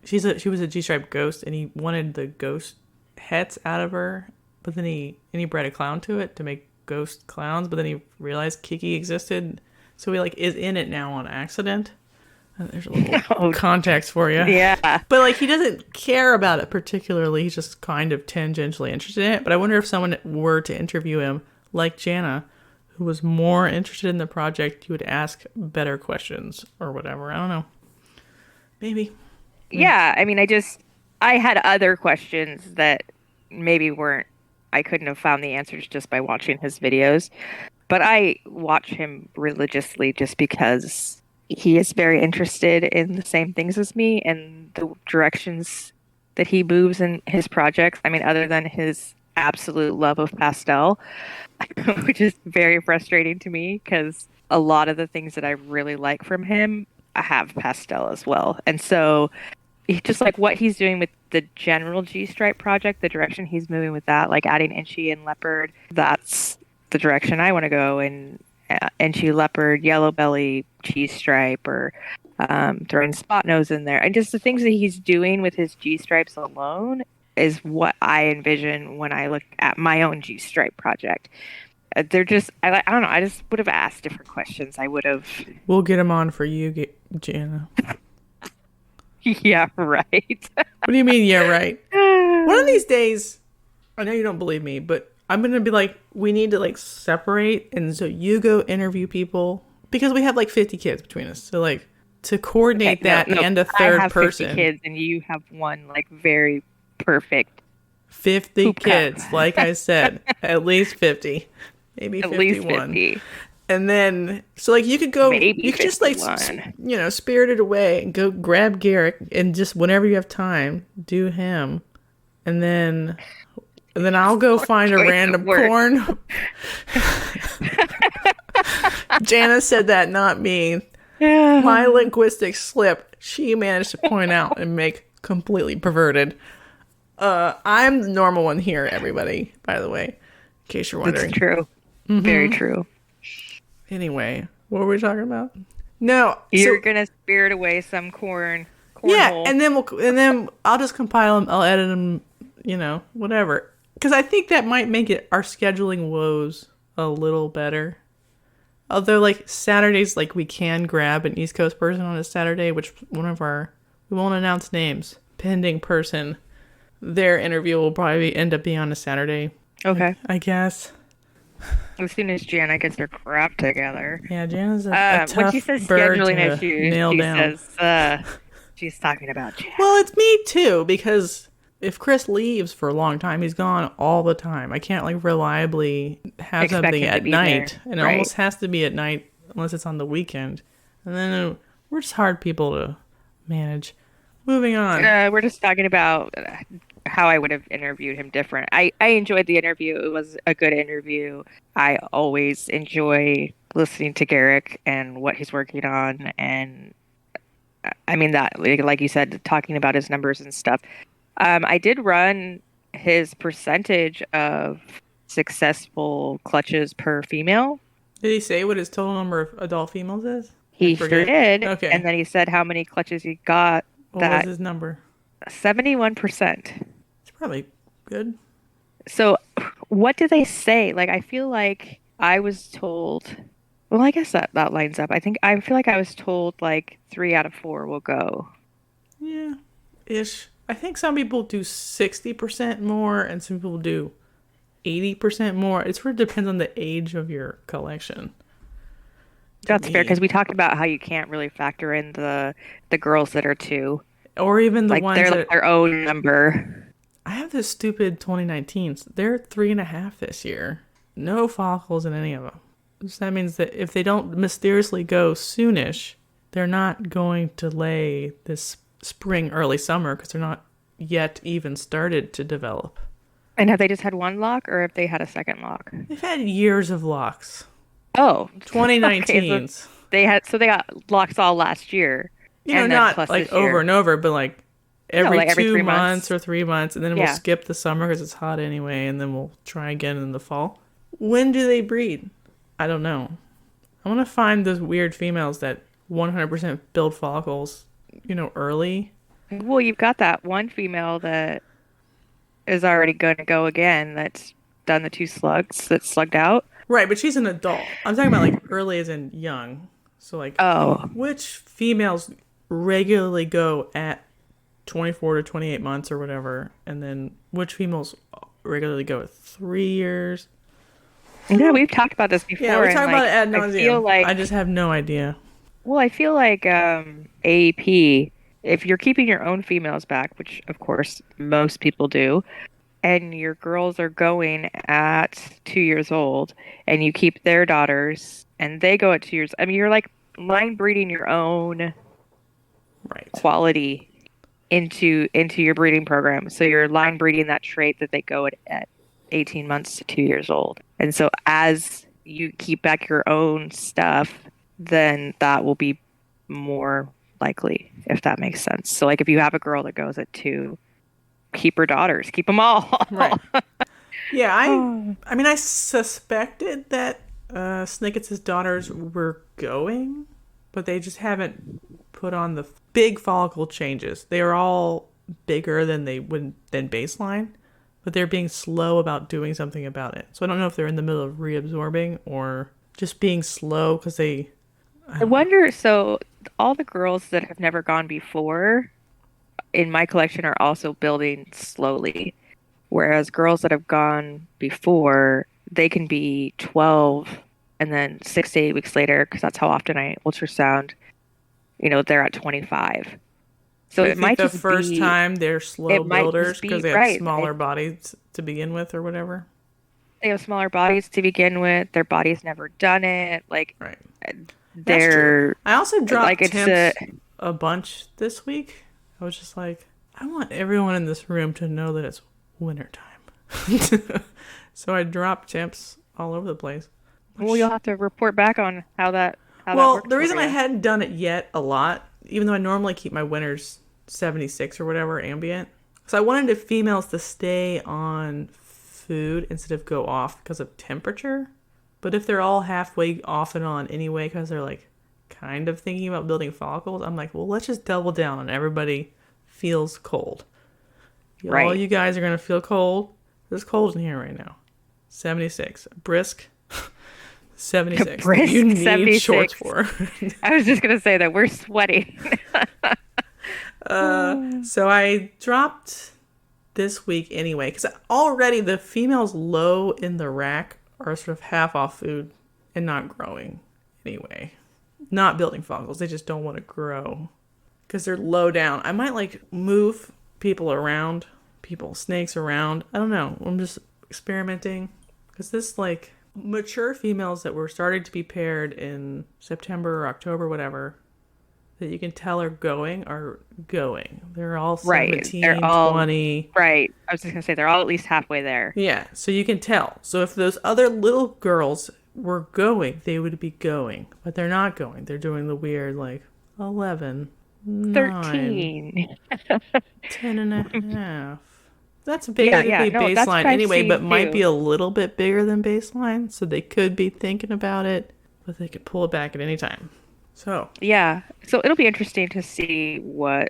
she was a G-Stripe ghost, and he wanted the ghost hets out of her, but then he bred a clown to it to make ghost clowns, but then he realized Kiki existed, so he is in it now on accident. There's a little context for you. Yeah. But he doesn't care about it particularly. He's just kind of tangentially interested in it. But I wonder if someone were to interview him, like Jana, who was more interested in the project, you would ask better questions or whatever. I don't know. Maybe. Yeah. I mean, I had other questions that maybe I couldn't have found the answers just by watching his videos. But I watch him religiously just because he is very interested in the same things as me and the directions that he moves in his projects. I mean, other than his absolute love of pastel, which is very frustrating to me because a lot of the things that I really like from him, I have pastel as well. And so just what he's doing with the general G-Stripe project, the direction he's moving with that, adding Inchy and Leopard, that's the direction I want to go. And Inchy, Leopard, Yellow Belly, Cheese Stripe, or throwing Spot Nose in there. And just the things that he's doing with his G-Stripes alone is what I envision when I look at my own G-Stripe project. They're just, I don't know, I just would have asked different questions. I would have... We'll get them on for you, Jana. Yeah, right. What do you mean, yeah, right? One of these days, I know you don't believe me, but I'm going to be we need to separate. And so you go interview people because we have 50 kids between us. So to coordinate and a third I have person. 50 kids and you have one very perfect 50 kids, like I said, at least 50, maybe at 51. Least 50. And then, so you could go, maybe you could just spirit it away and go grab Garrick and just whenever you have time, do him. And then I'll go find a random corn. Jana said that, not me. My linguistic slip, she managed to point out and make completely perverted. I'm the normal one here, everybody, by the way, in case you're wondering. That's true. Mm-hmm. Very true. Anyway, what were we talking about? No, you're gonna spirit away some cornhole. Yeah, and then I'll just compile them. I'll edit them. Whatever. Because I think that might make our scheduling woes a little better. Although Saturdays, we can grab an East Coast person on a Saturday, which we won't announce names, pending person their interview will probably end up being on a Saturday. Okay. I guess. As soon as Jana gets her crap together. Yeah, Jana's a when tough she says bird scheduling to issues, nail she down. says she's talking about Jana. Well, it's me too, because if Chris leaves for a long time, he's gone all the time. I can't like reliably have Expect something him to at be night. there. And it Right. almost has to be at night unless it's on the weekend. And then we're just hard people to manage. Moving on. We're just talking about how I would have interviewed him different. I enjoyed the interview. It was a good interview. I always enjoy listening to Garrick and what he's working on. And I mean that, like you said, talking about his numbers and stuff. I did run his percentage of successful clutches per female. Did he say what his total number of adult females is? He sure did. Okay. And then he said how many clutches he got. What was his number? 71%. It's probably good. So what do they say? Like, I feel like I was told, well, I guess that lines up. I feel like I was told like 3 out of 4 will go. Yeah, ish. I think some people do 60% more and some people do 80% more. It sort of depends on the age of your collection. That's fair, because we talked about how you can't really factor in the girls that are 2. Or even the like ones they're that... like their own number. I have this stupid 2019s. They're 3.5 this year. No follicles in any of them. So that means that if they don't mysteriously go soonish, they're not going to lay this spring, early summer, because they're not yet even started to develop. And have they just had one lock, or have they had a second lock? They've had years of locks. Oh, 2019s. Okay, so they got locks all last year. You know, not like over and over, but like every 2 months or 3 months, and then we'll skip the summer because it's hot anyway, and then we'll try again in the fall. When do they breed? I don't know. I want to find those weird females that 100% build follicles, you know, early. Well, you've got that one female that is already going to go again that's done the 2 slugs, that's slugged out. Right, but she's an adult. I'm talking about like early as in young. So like, which females regularly go at 24 to 28 months or whatever, and then which females regularly go at 3 years? Yeah, we've talked about this before. Yeah, we talked about it ad nauseum. I just have no idea. Well, I feel like AAP, if you're keeping your own females back, which of course most people do, and your girls are going at 2 years old, and you keep their daughters, and they go at 2 years, I mean, you're like line breeding your own quality into your breeding program. So you're line breeding that trait that they go at 18 months to 2 years old. And so as you keep back your own stuff, then that will be more likely, if that makes sense. So like if you have a girl that goes at 2, keep her daughters, keep them all. Right. Yeah, I mean, I suspected that Snicket's daughters were going, but they just haven't put on the big follicle changes. They are all bigger than baseline, but they're being slow about doing something about it. So I don't know if they're in the middle of reabsorbing or just being slow because they... I wonder, so all the girls that have never gone before in my collection are also building slowly, whereas girls that have gone before, they can be 12 and then 6 to 8 weeks later, because that's how often I ultrasound, you know, they're at 25. So it might just be... the first time they're slow builders because they have smaller bodies to begin with or whatever? They have smaller bodies to begin with. Their body's never done it. Like, right. They're... That's true. I also dropped Temps a bunch this week. I was just like, I want everyone in this room to know that it's wintertime. So I dropped Temps all over the place. Well, you'll have to report back on how that works. The reason I hadn't done it yet a lot, even though I normally keep my winters 76 or whatever ambient, so I wanted the females to stay on food instead of go off because of temperature. But if they're all halfway off and on anyway because they're like kind of thinking about building follicles, I'm like, well, let's just double down and everybody feels cold. Right. All you guys are going to feel cold. It's cold in here right now. 76. Brisk. 76. Brisk, you need 76. shorts for. I was just going to say that we're sweating. So I dropped this week anyway, because already the females low in the rack are sort of half off food and not growing anyway. Not building follicles. They just don't want to grow because they're low down. I might like move snakes around. I don't know. I'm just experimenting because this like mature females that were starting to be paired in September or October, whatever, that you can tell are going. They're all 17, they're all, 20. Right. I was just going to say they're all at least halfway there. Yeah. So you can tell. So if those other little girls were going, they would be going. But they're not going. They're doing the weird like 11, 13. 10 and a half. That's basically baseline anyway, but might be a little bit bigger than baseline. So they could be thinking about it, but they could pull it back at any time. So it'll be interesting to see what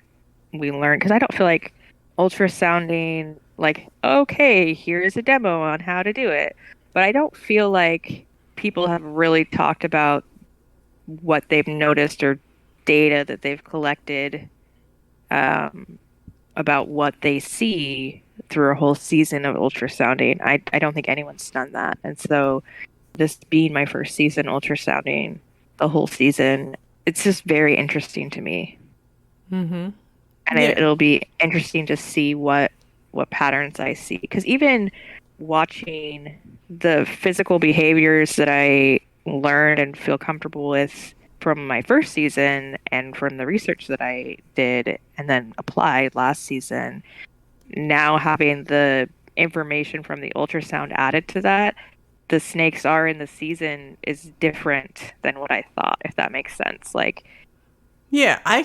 we learn, because I don't feel like ultrasounding, like, okay, here's a demo on how to do it. But I don't feel like people have really talked about what they've noticed or data that they've collected about what they see through a whole season of ultrasounding. I don't think anyone's done that. And so this being my first season ultrasounding the whole season, it's just very interesting to me. Mm-hmm. And it'll be interesting to see what patterns I see. Because even watching the physical behaviors that I learned and feel comfortable with from my first season and from the research that I did and then applied last season, now having the information from the ultrasound added to that, the snakes are in the season is different than what I thought, if that makes sense. Like, yeah, I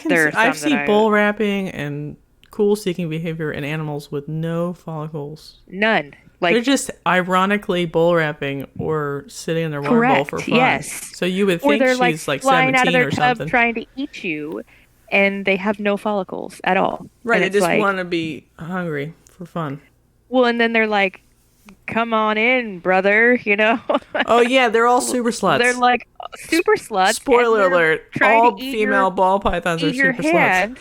see bull wrapping and cool seeking behavior in animals with no follicles. None. Like, they're just ironically bull wrapping or sitting in their water bowl for fun. Yes. So you would think she's like 17 out of their or tub something, trying to eat you, and they have no follicles at all. Right. They just want to be hungry for fun. Well, and then they're like, come on in, brother, you know? Oh, yeah, they're all super sluts. They're like super sluts. Spoiler alert, all female ball pythons are super sluts.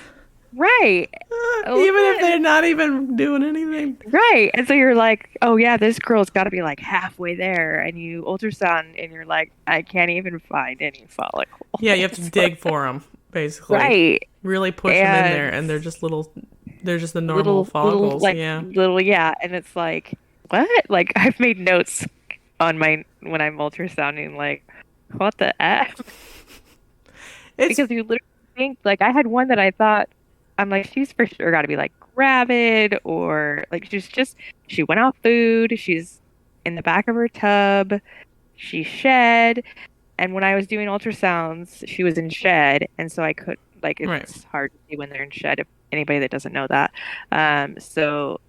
Right. Even if they're not even doing anything. Right. And so you're like, oh, yeah, this girl's got to be like halfway there. And you ultrasound and you're like, I can't even find any follicles. Yeah, you have to dig for them, basically. Right. Really push them in there. And they're just the normal follicles. Yeah. And it's like, what? Like, I've made notes on when I'm ultrasounding, like, what the F? Because you literally think, like, I had one that I thought, I'm like, she's for sure got to be like gravid, or like she went off food, she's in the back of her tub, she shed, and when I was doing ultrasounds, she was in shed, and so I could, like, it's hard to see when they're in shed, if anybody that doesn't know that. So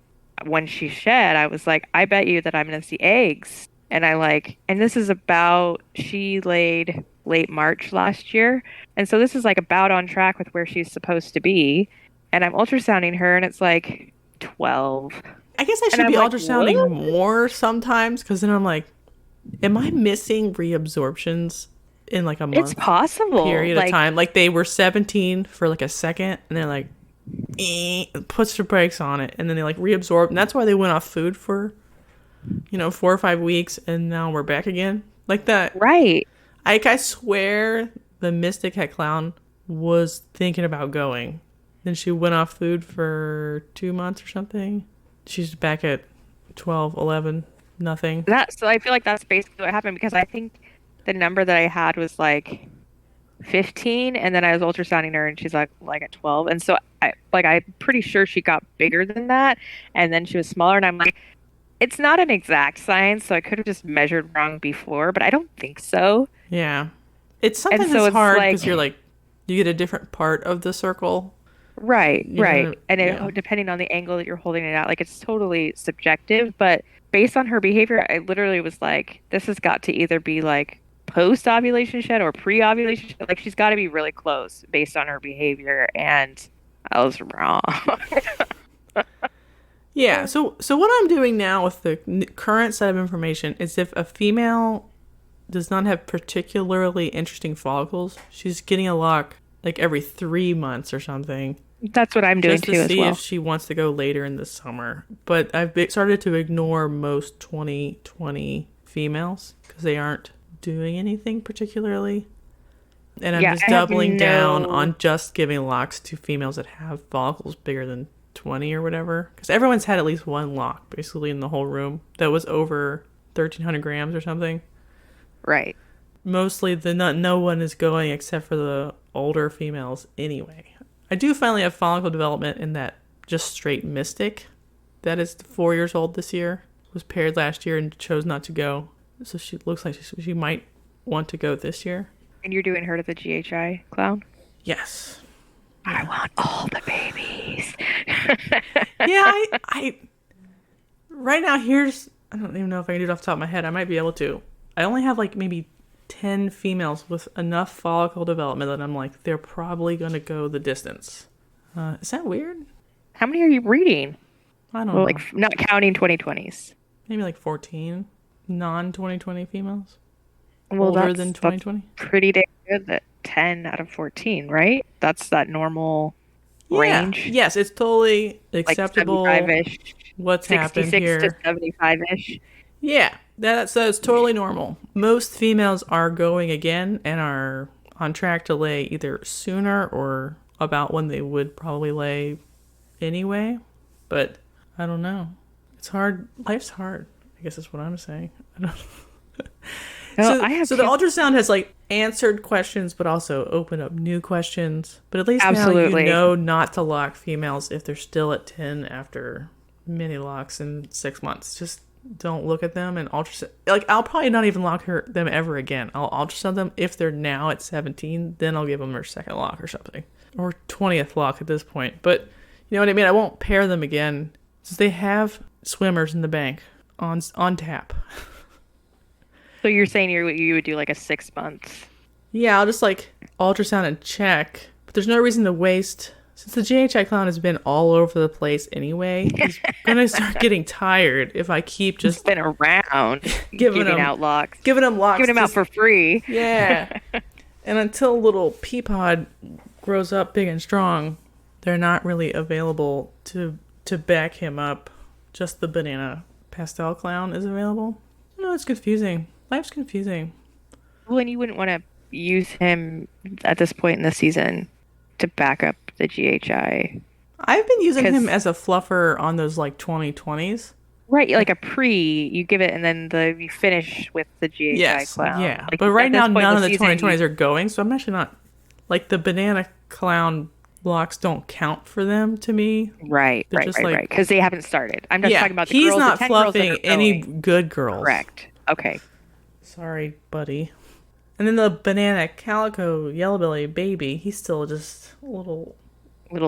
when she shed, I was like, I bet you that I'm going to see eggs. And and this is she laid late March last year. And so this is like about on track with where she's supposed to be. And I'm ultrasounding her and it's like 12. I guess I should be ultrasounding more sometimes, because then I'm like, am I missing reabsorptions in like a month? It's possible. Period of time. Like they were 17 for like a second and they're like, puts the brakes on it, and then they like reabsorb, and that's why they went off food for 4 or 5 weeks, and now we're back again like that. Right. I swear the Mystic Het Clown was thinking about going, then she went off food for 2 months or something. She's back at 12, 11, nothing. So I feel like that's basically what happened, because I think the number that I had was like 15, and then I was ultrasounding her and she's like at 12, and so I'm pretty sure she got bigger than that, and then she was smaller, and I'm like, it's not an exact science, so I could have just measured wrong before, but I don't think so. Yeah, it's sometimes it's hard because you're like, you get a different part of the circle. Right. And depending on the angle that you're holding it at, like, it's totally subjective, but based on her behavior, I literally was like, this has got to either be like post-ovulation shed or pre-ovulation shed. Like, she's got to be really close based on her behavior, and I was wrong. Yeah, so what I'm doing now with the current set of information is, if a female does not have particularly interesting follicles, she's getting a lock like every 3 months or something. That's what I'm doing just too to as see well. if she wants to go later in the summer. But I've started to ignore most 2020 females because they aren't doing anything particularly. And I'm just doubling down on just giving locks to females that have follicles bigger than 20 or whatever. Because everyone's had at least one lock basically in the whole room that was over 1,300 grams or something. Right. Mostly no one is going except for the older females anyway. I do finally have follicle development in that just straight mystic that is 4 years old this year. Was paired last year and chose not to go. So she looks like she might want to go this year. And you're doing her to the GHI clown? Yes. Yeah. I want all the babies. Yeah, I right now I don't even know if I can do it off the top of my head. I might be able to. I only have like maybe 10 females with enough follicle development that I'm like, they're probably going to go the distance. Is that weird? How many are you breeding? I don't know. Like, not counting 2020s. Maybe like 14 non-2020 females. Well, older than 2020. Pretty damn good that 10 out of 14, right? That's that normal range. Yes, it's totally acceptable. Like 75-ish. What's happened here? 66 to 75-ish. Yeah, that's totally normal. Most females are going again and are on track to lay either sooner or about when they would probably lay anyway. But I don't know. It's hard. Life's hard, I guess that's what I'm saying. I don't know. So the ultrasound has like answered questions, but also opened up new questions. But at least now you know not to lock females if they're still at 10 after mini locks in 6 months. Just don't look at them and ultrasound. Like, I'll probably not even lock them ever again. I'll ultrasound them if they're now at 17. Then I'll give them their second lock or something, or 20th lock at this point. But you know what I mean? I won't pair them again since they have swimmers in the bank on tap. So you're saying you would do like a 6 months? Yeah, I'll just like ultrasound and check. But there's no reason to waste. Since the JHI clown has been all over the place anyway, he's going to start getting tired if I keep just... He's been around giving out locks. Giving him locks. Giving them out for free. Yeah. And until little pea pod grows up big and strong, they're not really available to back him up. Just the banana pastel clown is available. No, it's confusing. Life's confusing. Well, and you wouldn't want to use him at this point in the season to back up the GHI. I've been using him as a fluffer on those like 2020s. Right, like a you give it and then you finish with the GHI clown. Yeah, like, but right now none of the 2020s are going, so I'm actually not... Like, the banana clown blocks don't count for them to me. Right, because they haven't started. I'm just talking about the girls. He's not fluffing any good girls. Correct. Okay. Sorry, buddy. And then the banana calico yellow belly baby, he's still just a little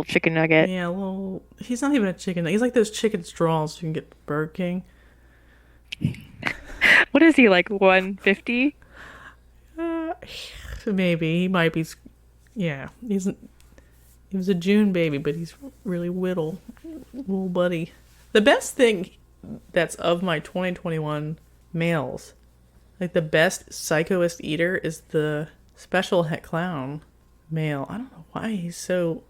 chicken nugget. Yeah, he's not even a chicken nugget. He's like those chicken straws you can get at Burger King. What is he, like 150? Maybe. He might be. Yeah, he was a June baby, but he's really little buddy. The best thing that's of my 2021 males, like the best psychoist eater, is the special het clown male. I don't know why he's so...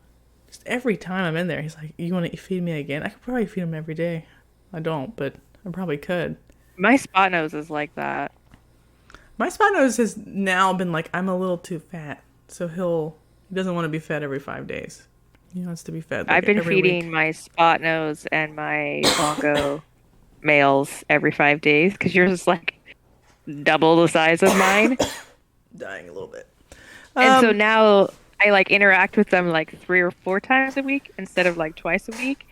Just every time I'm in there, he's like, you want to feed me again? I could probably feed him every day. I don't, but I probably could. My spot nose is like that. My spot nose has now been like, I'm a little too fat. So he doesn't want to be fed every 5 days. He wants to be fed like I've been every feeding week. my spot nose and my bongo males every 5 days because yours is like double the size of mine. Dying a little bit. And so now I like interact with them like 3 or 4 times a week instead of like twice a week.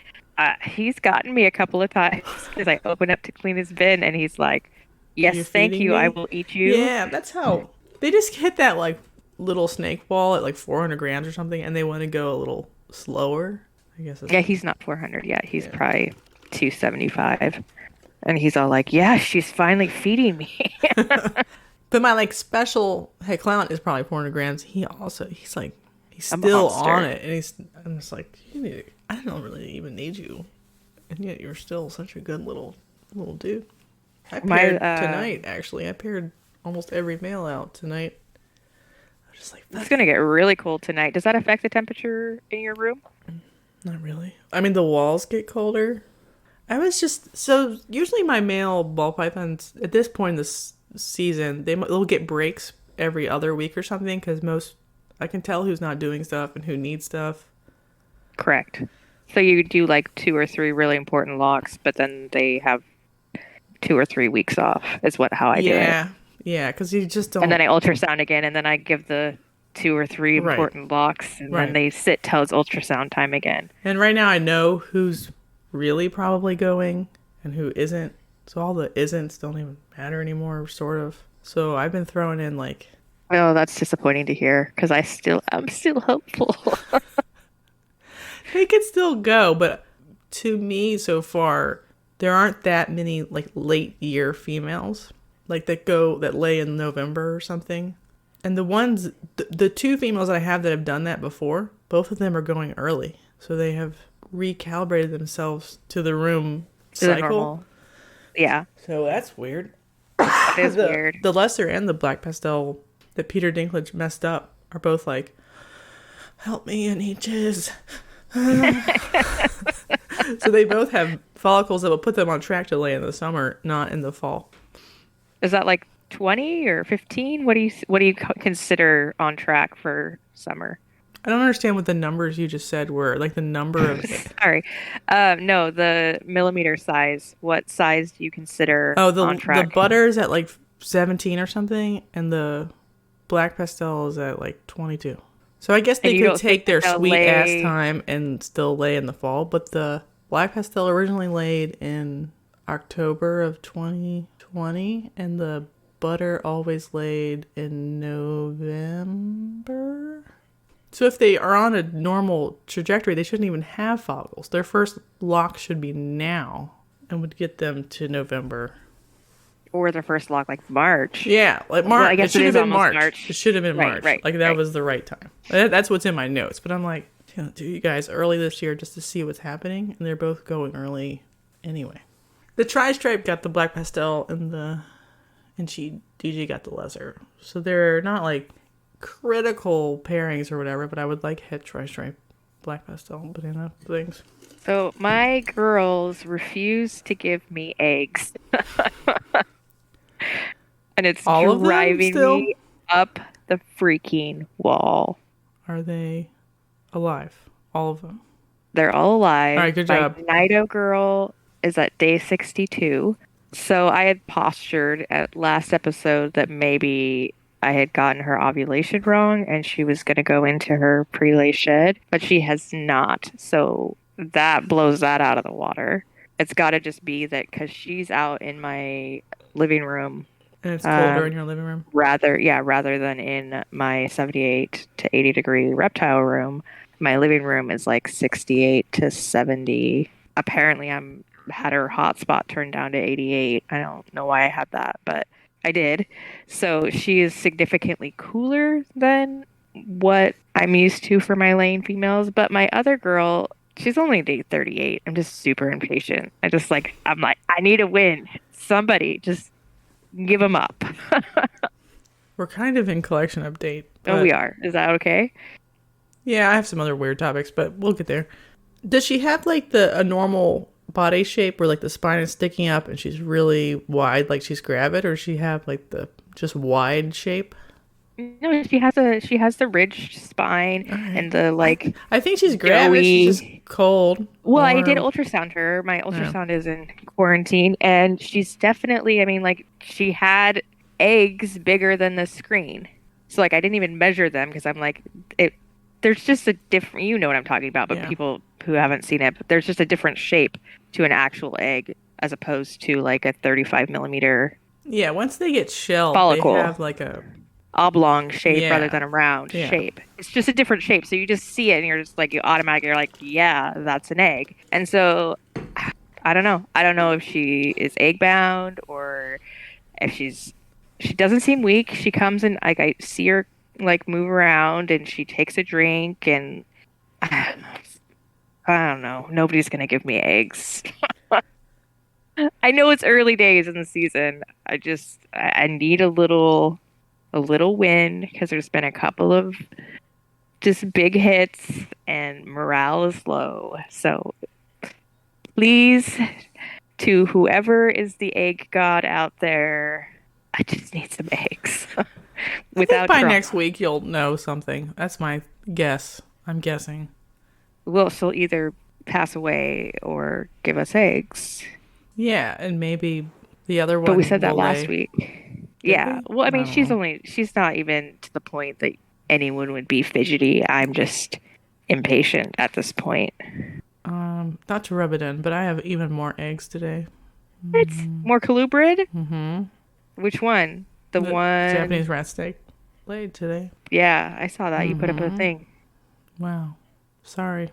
He's gotten me a couple of times because I open up to clean his bin and he's like, yes, thank you. Me? I will eat you. Yeah, that's how they just hit that like little snake ball at like 400 grams or something, and they want to go a little slower. I guess. Yeah, he's not 400 yet. He's probably 275, and he's all like, "Yeah, she's finally feeding me." But my like special head clown is probably 400 grams. He's still on it, and I'm just like, I don't really even need you, and yet you're still such a good little dude. I paired tonight, actually. I paired almost every male out tonight. just like, It's fuck gonna it. get really cold tonight. Does that affect the temperature in your room? Not really. I mean, the walls get colder. I was just so usually my male ball pythons at this point in this season they'll get breaks every other week or something because most I can tell who's not doing stuff and who needs stuff. Correct. So you do like 2 or 3 really important locks, but then they have 2 or 3 weeks off, is what how I do it. Yeah, yeah, because you just And don't. then I ultrasound again, and then I give the 2 or 3 Right, important locks, and then right. they sit till it's ultrasound time again. And right now I know who's really probably going and who isn't. So all the isn'ts don't even matter anymore, sort of. So I've been throwing in like Oh, that's disappointing to hear because I'm still hopeful. they could still go, but to me so far there aren't that many like late year females like that lay in November or something. And the two females I have that have done that before, both of them are going early. So they have recalibrated themselves to the room To the cycle. normal. Yeah, So that's weird. that is The weird. the lesser and the black pastel that Peter Dinklage messed up are both like, help me, I need jizz. So they both have follicles that will put them on track to lay in the summer, not in the fall. Is that like 20 or 15? What do you consider on track for summer? I don't understand what the numbers you just said were. Like the number of Sorry. No, the millimeter size. What size do you consider oh on the track? butter's at like 17 or something, and the black pastel is at like 22. So I guess And they you could don't think take their they'll sweet ass lay? time and still lay in the fall. But the black pastel originally laid in October of 2020, and the butter always laid in November. So if they are on a normal trajectory, they shouldn't even have follicles. Their first lock should be now and would get them to November. Or the first lock, like March? Yeah, like Well, March. I It guess should it have is been almost March. March. It should have been Right, March. right, Like that right. was the right time. That's what's in my notes. But I'm like, do you guys early this year just to see what's happening, and they're both going early anyway. The tri-stripe got the black pastel, and DG got the lesser. So they're not like critical pairings or whatever. But I would like hit tri-stripe, black pastel, banana things. So my girls refuse to give me eggs. And it's All of them driving still? me up the freaking wall. Are they alive? All of them. They're all alive. All right, good My job. Nido girl is at day 62. So I had postured at last episode that maybe I had gotten her ovulation wrong and she was going to go into her pre-lay shed, but she has not. So that blows that out of the water. It's got to just be that because she's out in my living room And it's colder in your living room. rather than in my 78 to 80 degree reptile room. My living room is like 68 to 70. Apparently I'm had her hotspot turned down to 88. I don't know why I had that, but I did. So she is significantly cooler than what I'm used to for my lane females, but my other girl, she's only day 38. I'm just super impatient. I'm like I need a win. Somebody just give them up. We're kind of in collection update. Oh, we are. Is that okay? Yeah, I have some other weird topics, but we'll get there. Does she have like a normal body shape where like the spine is sticking up and she's really wide, like she's gravid, or does she have like the just wide shape? No, she has the ridged spine and the like. I think she's gravid. She's just cold. Well, I did warm. ultrasound her. My ultrasound is in quarantine, and she's definitely. I mean, like she had eggs bigger than the screen, so like I didn't even measure them because I'm like it. There's just a different. You know what I'm talking about, but Yeah. people who haven't seen it, but there's just a different shape to an actual egg as opposed to like a 35 millimeter Yeah, once they get shelled, follicle. they have like a oblong shape Yeah. rather than a round Yeah. shape. It's just a different shape. So you just see it and you're just like, you're like, yeah, that's an egg. And so I don't know. I don't know if she is egg bound or if she doesn't seem weak. She comes and like I see her like move around and she takes a drink and I don't know. Nobody's going to give me eggs. I know it's early days in the season. I need a little a little win because there's been a couple of just big hits and morale is low. So please, to whoever is the egg god out there, I just need some eggs. I think by next week you'll know something. That's my guess. I'm guessing. Well, she'll either pass away or give us eggs. Yeah, and maybe the other one. But we said that last week. Yeah. We? Well, I mean, she's not even to the point that anyone would be fidgety. I'm just impatient at this point. Not to rub it in, but I have even more eggs today. It's more colubrid? Mm-hmm. Which one? The one... Japanese rat steak laid today. Yeah, I saw that. You put up a thing. Wow. Sorry.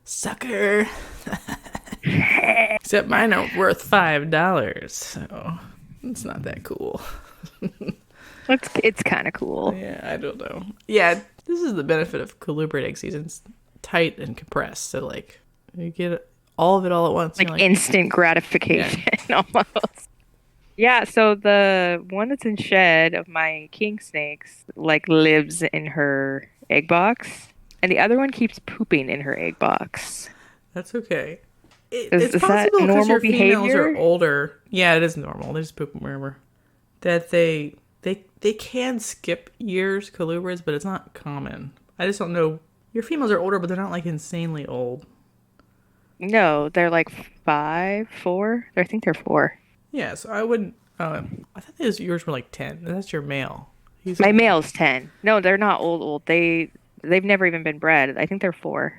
Sucker. Except mine are worth $5, so it's not that cool. It's kind of cool. Yeah, I don't know. Yeah, this is the benefit of colubrid egg season. It's tight and compressed, so like you get all of it all at once. Like instant gratification, almost. Yeah, so the one that's in shed of my king snakes like lives in her egg box, and the other one keeps pooping in her egg box. That's okay. Is possible because your females are older. Yeah, it is normal. They just poop wherever. That they can skip years, colubrids, but it's not common. I just don't know. Your females are older, but they're not like insanely old. No, they're like 5, 4. I think they're 4. Yeah, so I wouldn't. I thought yours were like 10. That's your male. My male's 10. No, they're not old. They've never even been bred. I think they're 4.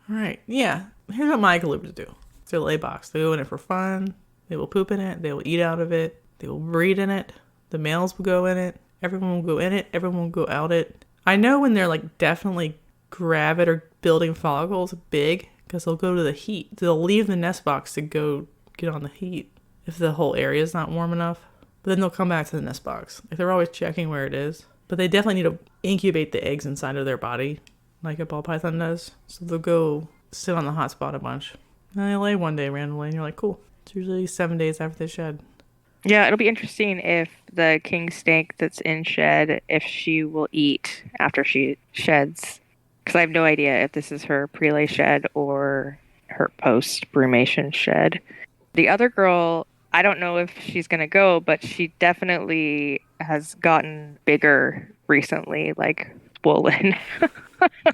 All right. Yeah. Here's what my colubrids do. It's a lay box. They go in it for fun. They will poop in it. They will eat out of it. They will breed in it. The males will go in it. Everyone will go in it. Everyone will go out it. I know when they're like definitely gravid or building follicles big because they'll go to the heat. They'll leave the nest box to go get on the heat if the whole area is not warm enough. But then they'll come back to the nest box. Like they're always checking where it is. But they definitely need to incubate the eggs inside of their body like a ball python does. So they'll go sit on the hot spot a bunch. And they lay one day randomly and you're like, cool. It's usually 7 days after they shed. Yeah, it'll be interesting if the king snake that's in shed, if she will eat after she sheds. Because I have no idea if this is her pre-lay shed or her post-brumation shed. The other girl, I don't know if she's going to go, but she definitely has gotten bigger recently, like swollen. I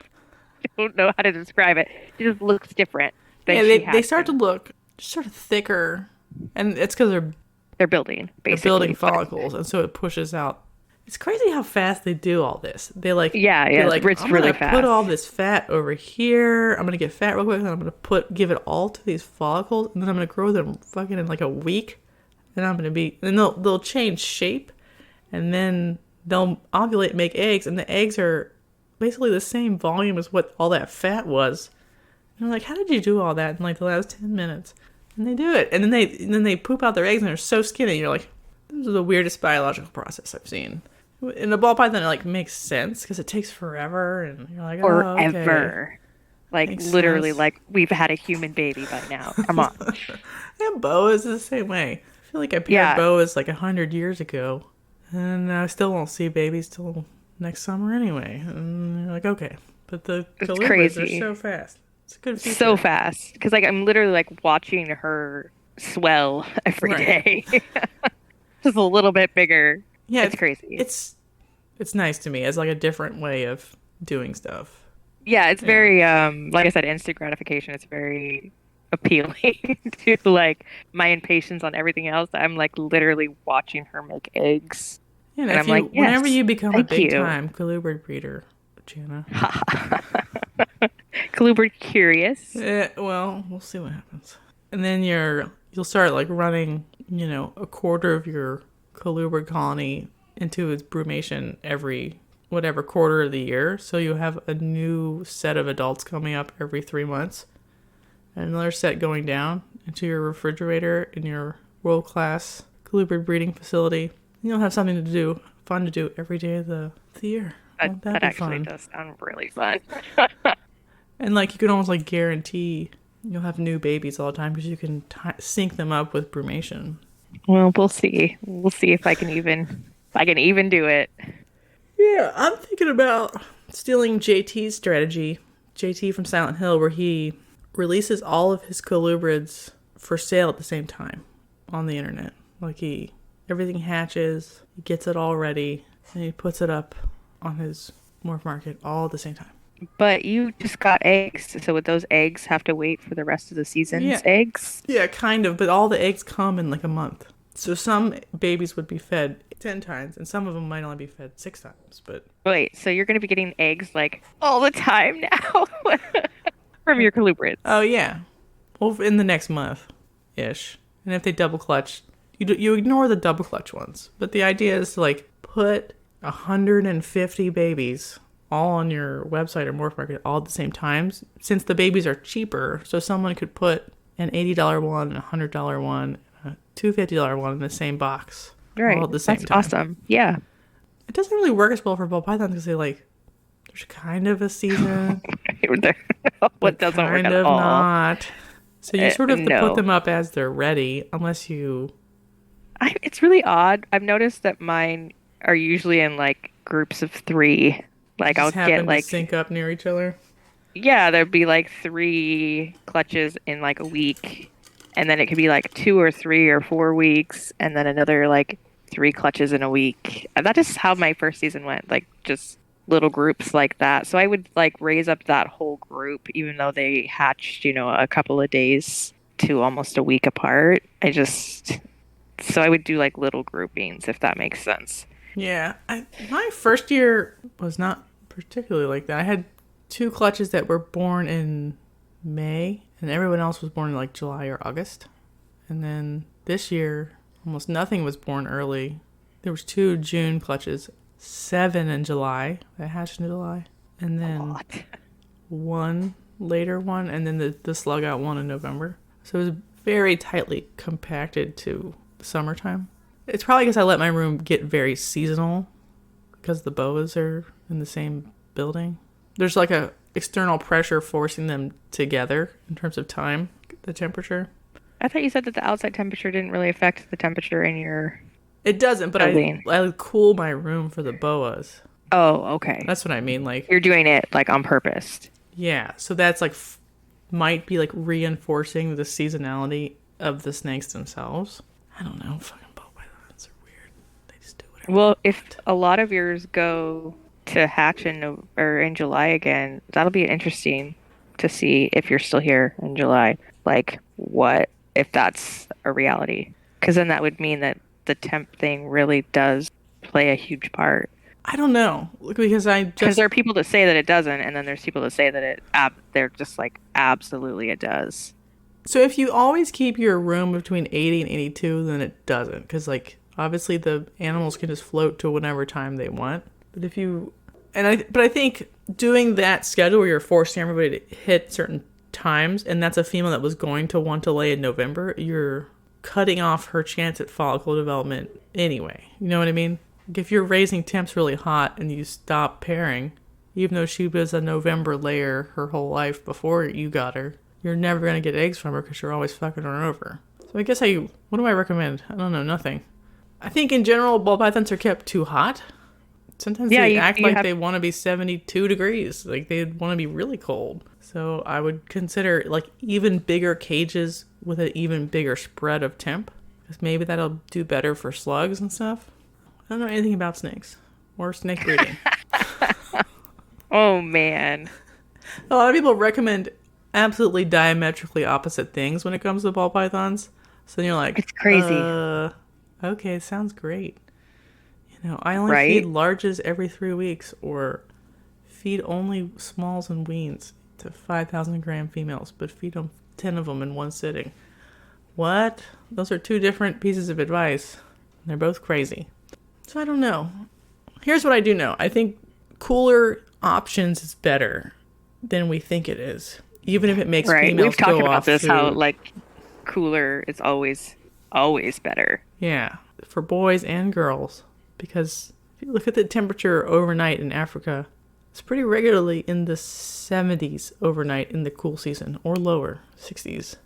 don't know how to describe it. She just looks different. Yeah, they start to look sort of thicker. And it's because they're building, basically. They're building follicles, and so it pushes out. It's crazy how fast they do all this. They like, it's really fast. Put all this fat over here. I'm gonna get fat real quick, and I'm gonna give it all to these follicles, and then I'm gonna grow them fucking in like a week. And they'll change shape, and then they'll ovulate, and make eggs, and the eggs are basically the same volume as what all that fat was. And I'm like, how did you do all that in like the last 10 minutes? And they do it, and then they poop out their eggs, and they're so skinny. You're like, this is the weirdest biological process I've seen. In a ball python, it like makes sense because it takes forever, and you're like, forever. Okay. Like makes literally, sense. Like we've had a human baby by now. Come on. And boas is the same way. I feel like I paired boas like 100 years ago, and I still won't see babies till next summer anyway. And you're like, okay, but the colubrids are so fast. It's a good feature. So fast because like I'm literally like watching her swell every day. Just a little bit bigger. Yeah, it's crazy. It's nice to me. It's like a different way of doing stuff. Yeah, it's very like I said, instant gratification. It's very appealing to like my impatience on everything else. I'm like literally watching her make eggs. Yeah, and I'm like, yes, whenever you become a big time colubrid breeder, Jana. Colubrid curious. Well, we'll see what happens. And then you'll start like running, a quarter of your colubrid colony into its brumation every whatever quarter of the year. So you have a new set of adults coming up every 3 months. And another set going down into your refrigerator in your world-class colubrid breeding facility. And you'll have something to do, fun to do every day of the year. That actually does sound really fun. And like you can almost like guarantee you'll have new babies all the time because you can sync them up with brumation. Well, we'll see. We'll see if I can even I can even do it. Yeah, I'm thinking about stealing JT's strategy. JT from Silent Hill, where he releases all of his colubrids for sale at the same time on the internet. Like everything hatches, he gets it all ready, and he puts it up on his morph market all at the same time. But you just got eggs, so would those eggs have to wait for the rest of the season's eggs? Yeah, kind of, but all the eggs come in like a month. So some babies would be fed 10 times, and some of them might only be fed 6 times. But wait, so you're going to be getting eggs like all the time now from your colubrids? Oh yeah, well in the next month, ish. And if they double clutch, you ignore the double clutch ones. But the idea is to like put 150 babies all on your website or morph market all at the same time, since the babies are cheaper. So someone could put an $80 one, a $100 one, a $250 one in the same box, right? All at the same time. That's awesome. Yeah. It doesn't really work as well for ball pythons because there's kind of a season. What doesn't work at all? Not. So you sort of have to put them up as they're ready, unless you. It's really odd. I've noticed that mine are usually in like groups of 3. Like I'll get like sync up near each other. Yeah, there'd be like 3 clutches in like a week, and then it could be like 2 or 3 or 4 weeks, and then another like 3 clutches in a week. And that is how my first season went, like just little groups like that. So I would like raise up that whole group, even though they hatched, a couple of days to almost a week apart. So I would do like little groupings, if that makes sense. Yeah, my first year was not particularly like that. I had 2 clutches that were born in May, and everyone else was born in like July or August. And then this year, almost nothing was born early. There was 2 June clutches, 7 in July that hatched in July, and then 1 later one, and then the slug out one in November. So it was very tightly compacted to the summertime. It's probably because I let my room get very seasonal because the boas are in the same building. There's like a external pressure forcing them together in terms of time, the temperature. I thought you said that the outside temperature didn't really affect the temperature in your... It doesn't, but I cool my room for the boas. Oh, okay. That's what I mean. Like you're doing it like on purpose. Yeah, so that's like might be like reinforcing the seasonality of the snakes themselves. I don't know. Fucking ball pythons are weird. They just do whatever. Well, if a lot of yours go to hatch in July again, that'll be interesting to see if you're still here in July. Like, what if that's a reality? Because then that would mean that the temp thing really does play a huge part. I don't know, because there are people that say that it doesn't, and then there's people that say that they're just like absolutely it does. So if you always keep your room between 80 and 82, then it doesn't, because like obviously the animals can just float to whatever time they want. But I think doing that schedule where you're forcing everybody to hit certain times, and that's a female that was going to want to lay in November, you're cutting off her chance at follicle development anyway. You know what I mean? Like if you're raising temps really hot and you stop pairing, even though she was a November layer her whole life before you got her, you're never going to get eggs from her because you're always fucking her over. So I guess what do I recommend? I don't know, nothing. I think in general, ball pythons are kept too hot. Sometimes they act like they want to be 72 degrees. Like they want to be really cold. So I would consider like even bigger cages with an even bigger spread of temp. Because maybe that'll do better for slugs and stuff. I don't know anything about snakes or snake breeding. Oh, man. A lot of people recommend absolutely diametrically opposite things when it comes to ball pythons. So then you're like, it's crazy. Okay, sounds great. I only feed larges every 3 weeks, or feed only smalls and weans to 5,000 gram females, but feed them 10 of them in one sitting. What? Those are 2 different pieces of advice. They're both crazy. So I don't know. Here's what I do know. I think cooler options is better than we think it is, even if it makes females We've talked go about off this, to, how like cooler is always better. Yeah, for boys and girls. Because if you look at the temperature overnight in Africa, it's pretty regularly in the 70s overnight in the cool season, or lower, 60s.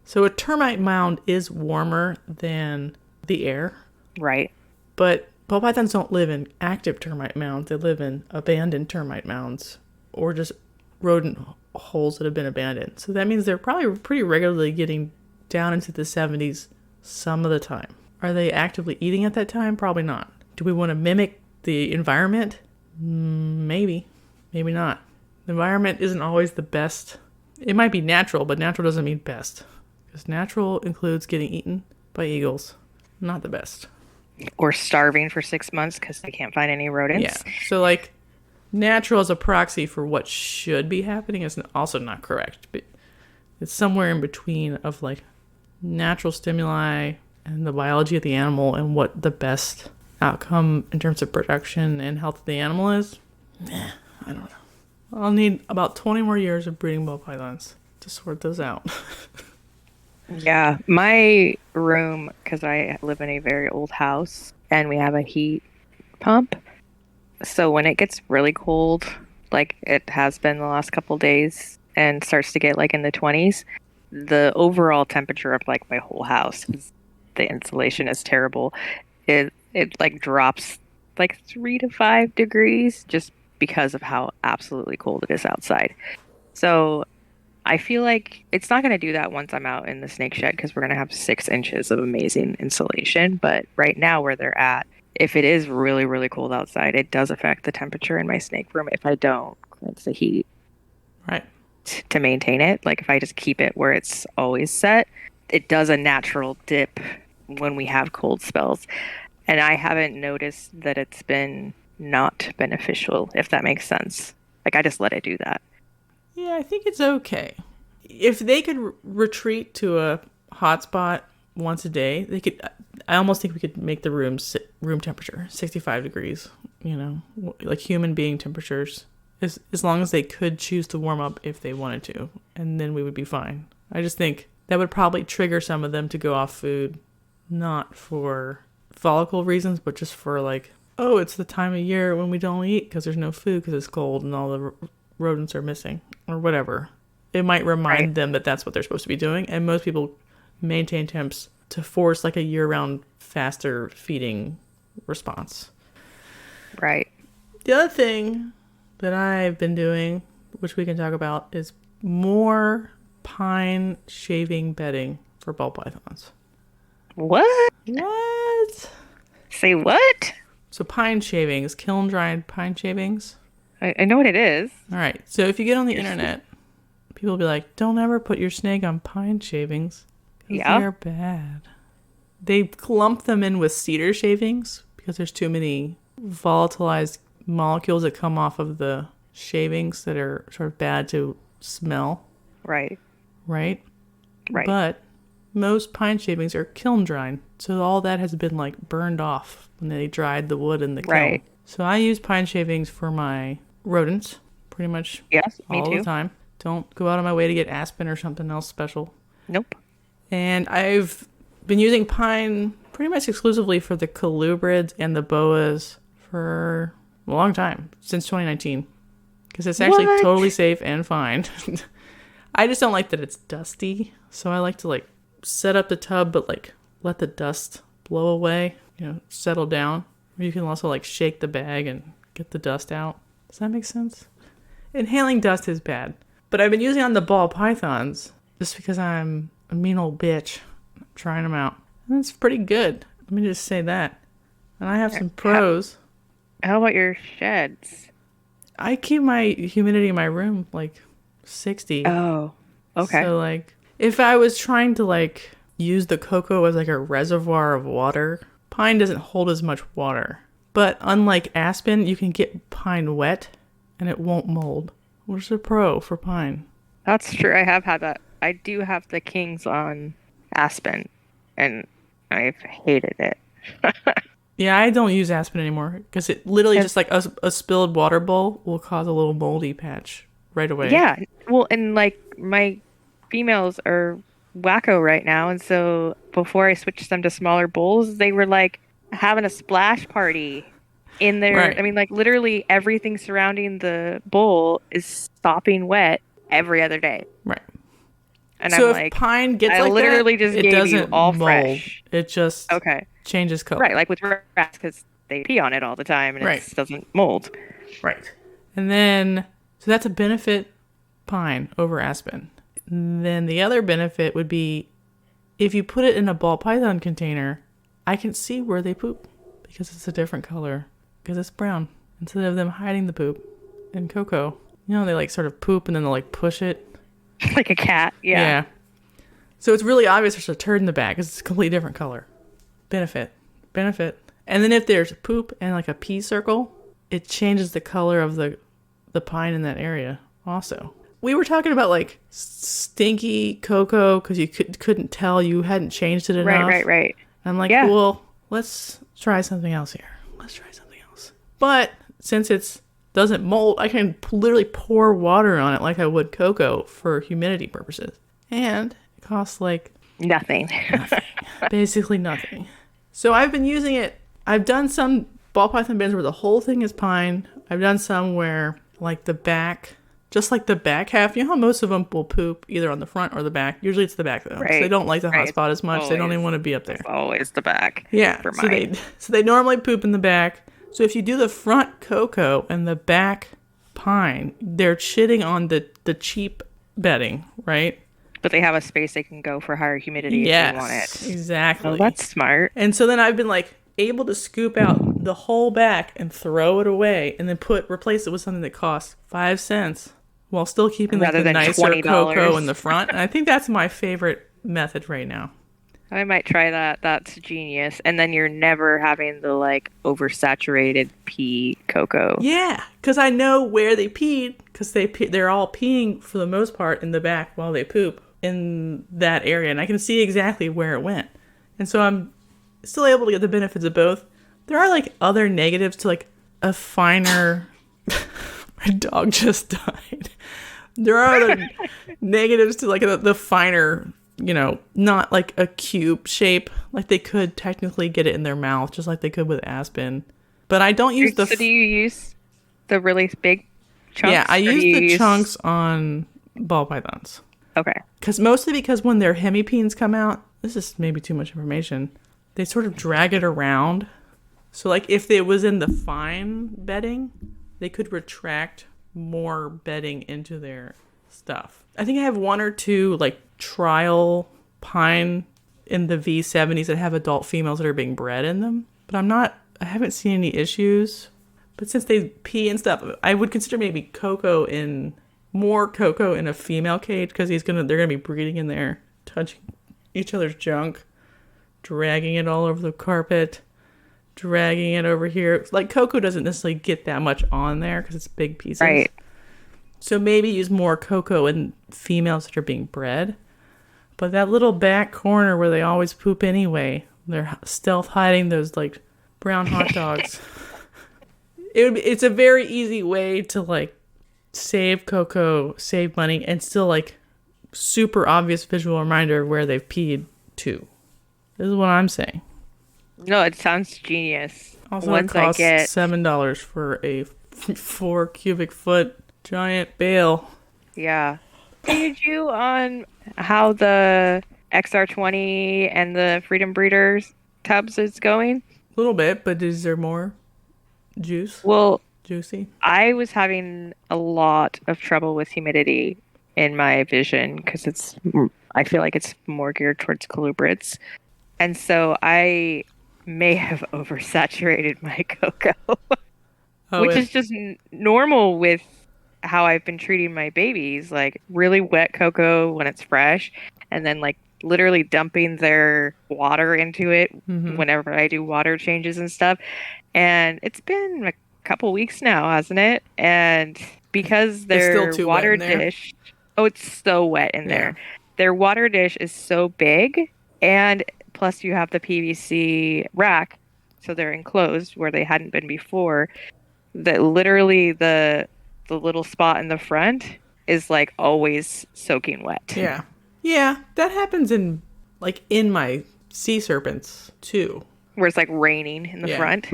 So a termite mound is warmer than the air. Right. But ball pythons don't live in active termite mounds. They live in abandoned termite mounds or just rodent holes that have been abandoned. So that means they're probably pretty regularly getting down into the 70s some of the time. Are they actively eating at that time? Probably not. Do we want to mimic the environment? Maybe. Maybe not. The environment isn't always the best. It might be natural, but natural doesn't mean best. Because natural includes getting eaten by eagles. Not the best. Or starving for 6 months because they can't find any rodents. Yeah. So, like, natural as a proxy for what should be happening is also not correct. But it's somewhere in between of, like, natural stimuli and the biology of the animal and what the best outcome in terms of production and health of the animal is. I don't know. I'll need about 20 more years of breeding ball pythons to sort those out. Yeah, my room, because I live in a very old house and we have a heat pump. So when it gets really cold, like it has been the last couple days, and starts to get like in the 20s, the overall temperature of like my whole house, 'cause the insulation is terrible, it like drops like 3 to 5 degrees just because of how absolutely cold it is outside. So I feel like it's not going to do that once I'm out in the snake shed because we're going to have 6 inches of amazing insulation. But right now where they're at, if it is really, really cold outside, it does affect the temperature in my snake room if I don't crank the heat Right. to maintain it. Like if I just keep it where it's always set, it does a natural dip when we have cold spells. And I haven't noticed that it's been not beneficial, if that makes sense. Like I just let it do that. Yeah, I think it's okay. If they could retreat to a hotspot once a day, they could. I almost think we could make the room temperature 65 degrees. You know, like human being temperatures, as long as they could choose to warm up if they wanted to, and then we would be fine. I just think that would probably trigger some of them to go off food, not for follicle reasons, but just for like, oh, it's the time of year when we don't eat because there's no food because it's cold and all the rodents are missing or whatever. It might remind them that that's what they're supposed to be doing. And most people maintain temps to force like a year-round faster feeding response. Right. The other thing that I've been doing, which we can talk about, is more pine shaving bedding for ball pythons. What? What? Say what? So pine shavings, kiln-dried pine shavings. I know what it is. All right. So if you get on the internet, people will be like, don't ever put your snake on pine shavings. Because they're bad. They clump them in with cedar shavings because there's too many volatilized molecules that come off of the shavings that are sort of bad to smell. Right. Right? Right. But most pine shavings are kiln dried. So all that has been like burned off when they dried the wood in the kiln. Right. So I use pine shavings for my rodents pretty much all the time. Don't go out of my way to get aspen or something else special. Nope. And I've been using pine pretty much exclusively for the colubrids and the boas for a long time, since 2019. Because it's actually totally safe and fine. I just don't like that it's dusty. So I like to like set up the tub, but like let the dust blow away, settle down. Or you can also like shake the bag and get the dust out. Does that make sense? Inhaling dust is bad. But I've been using on the ball pythons just because I'm a mean old bitch. I'm trying them out. And it's pretty good. Let me just say that. And I have some pros. How about your sheds? I keep my humidity in my room like 60. Oh, okay. So like if I was trying to like use the Coco as like a reservoir of water, pine doesn't hold as much water. But unlike aspen, you can get pine wet and it won't mold, which is a pro for pine. That's true. I have had that. I do have the kings on aspen, and I've hated it. Yeah, I don't use aspen anymore because it literally just like a spilled water bowl will cause a little moldy patch right away. Yeah. Well, and like my females are wacko right now, and so before I switched them to smaller bowls, they were like having a splash party in there. Right. I mean, like literally everything surrounding the bowl is stopping wet every other day. Right. And so I'm if like, pine gets I like literally that, just it gave doesn't you all mold. fresh. It just changes color. Right, like with grass, because they pee on it all the time and Right. it doesn't mold. Right. And then, so that's a benefit pine over aspen. And then the other benefit would be if you put it in a ball python container, I can see where they poop because it's a different color, because it's brown, instead of them hiding the poop. And Coco, you know, they like sort of poop and then they'll like push it. Like a cat. Yeah. So it's really obvious there's a turd in the bag because it's a completely different color. Benefit. And then if there's poop and like a pea circle, it changes the color of the pine in that area also. We were talking about like stinky Coco because you couldn't tell, you hadn't changed it enough. Right. And I'm like, well, let's try something else here. But since it doesn't mold, I can literally pour water on it like I would Coco for humidity purposes. And it costs like nothing. Basically nothing. So I've been using it. I've done some ball python bins where the whole thing is pine. I've done some where like the back, just like the back half, you know how most of them will poop either on the front or the back. Usually it's the back though. Right. So they don't like the hot spot as much. Always. They don't even want to be up there. It's always the back. Yeah. For mine. So they normally poop in the back. So if you do the front Coco and the back pine, they're shitting on the cheap bedding, right? But they have a space they can go for higher humidity if they want it. Exactly. Oh, that's smart. And so then I've been like able to scoop out the whole back and throw it away and then replace it with something that costs 5 cents while still keeping like, the nicer $20. Coco in the front. And I think that's my favorite method right now. I might try that. That's genius. And then you're never having the like oversaturated pee Coco. Yeah, because I know where they peed because they're all peeing for the most part in the back while they poop in that area. And I can see exactly where it went. And so I'm still able to get the benefits of both. There are like other negatives to like a finer... My dog just died. There are other negatives to like the finer... you know, not like a cube shape. Like they could technically get it in their mouth, just like they could with aspen. But I don't use So do you use the really big chunks? Yeah, I use the chunks on ball pythons. Okay. Mostly because when their hemipenes come out, this is maybe too much information, they sort of drag it around. So like if it was in the fine bedding, they could retract more bedding into their stuff. I think I have one or two like trial pine in the V70s that have adult females that are being bred in them, but I haven't seen any issues. But since they pee and stuff, I would consider maybe more Coco in a female cage because they're gonna be breeding in there, touching each other's junk, dragging it all over the carpet, dragging it over here. Like Coco doesn't necessarily get that much on there because it's big pieces. Right. So maybe use more Coco in females that are being bred. But that little back corner where they always poop anyway, they're stealth hiding those like brown hot dogs. It's a very easy way to like save Coco, save money, and still like super obvious visual reminder of where they've peed to. This is what I'm saying. No, it sounds genius. Also, it costs $7 for a 4 cubic foot giant bale. Yeah. Did you on how the XR20 and the Freedom Breeders tubs is going? A little bit, but is there more juice? Well, juicy. I was having a lot of trouble with humidity in my vision because I feel like it's more geared towards colubrids. And so I may have oversaturated my Coco, which is just normal with how I've been treating my babies, like really wet Coco when it's fresh, and then like literally dumping their water into it whenever I do water changes and stuff. And it's been a couple weeks now, hasn't it? And because their water dish, it's so wet in there. Their water dish is so big, and plus you have the PVC rack, so they're enclosed where they hadn't been before, that literally the little spot in the front is like always soaking wet. Yeah, that happens in my sea serpents too, where it's like raining in the front.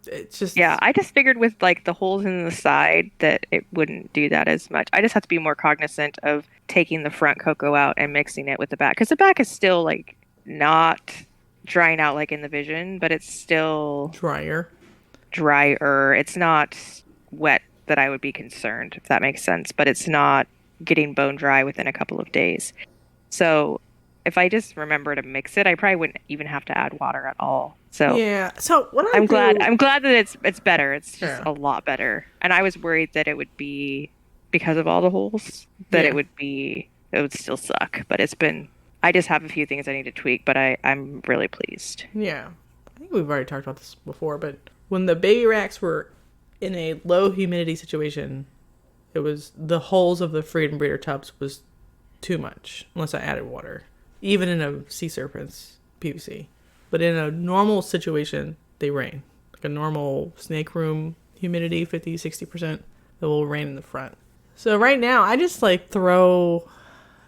It's just I just figured with like the holes in the side that it wouldn't do that as much. I just have to be more cognizant of taking the front Coco out and mixing it with the back, because the back is still like not drying out like in the vision, but it's still Drier. drier. It's not wet that I would be concerned, if that makes sense, but it's not getting bone dry within a couple of days. So if I just remember to mix it, I probably wouldn't even have to add water at all. So Yeah. So what I I'm glad do, I'm glad that it's better. It's just yeah, a lot better. And I was worried that it would be because of all the holes that yeah, it would still suck. But it's been I just have a few things I need to tweak, but I'm really pleased. yeah. I think we've already talked about this before, but when the baby racks were in a low humidity situation, it was the holes of the freedom breeder tubs was too much unless I added water, even in a sea serpent's PVC. But in a normal situation, they rain. Like a normal snake room humidity, 50, 60%, it will rain in the front. So right now, I just like throw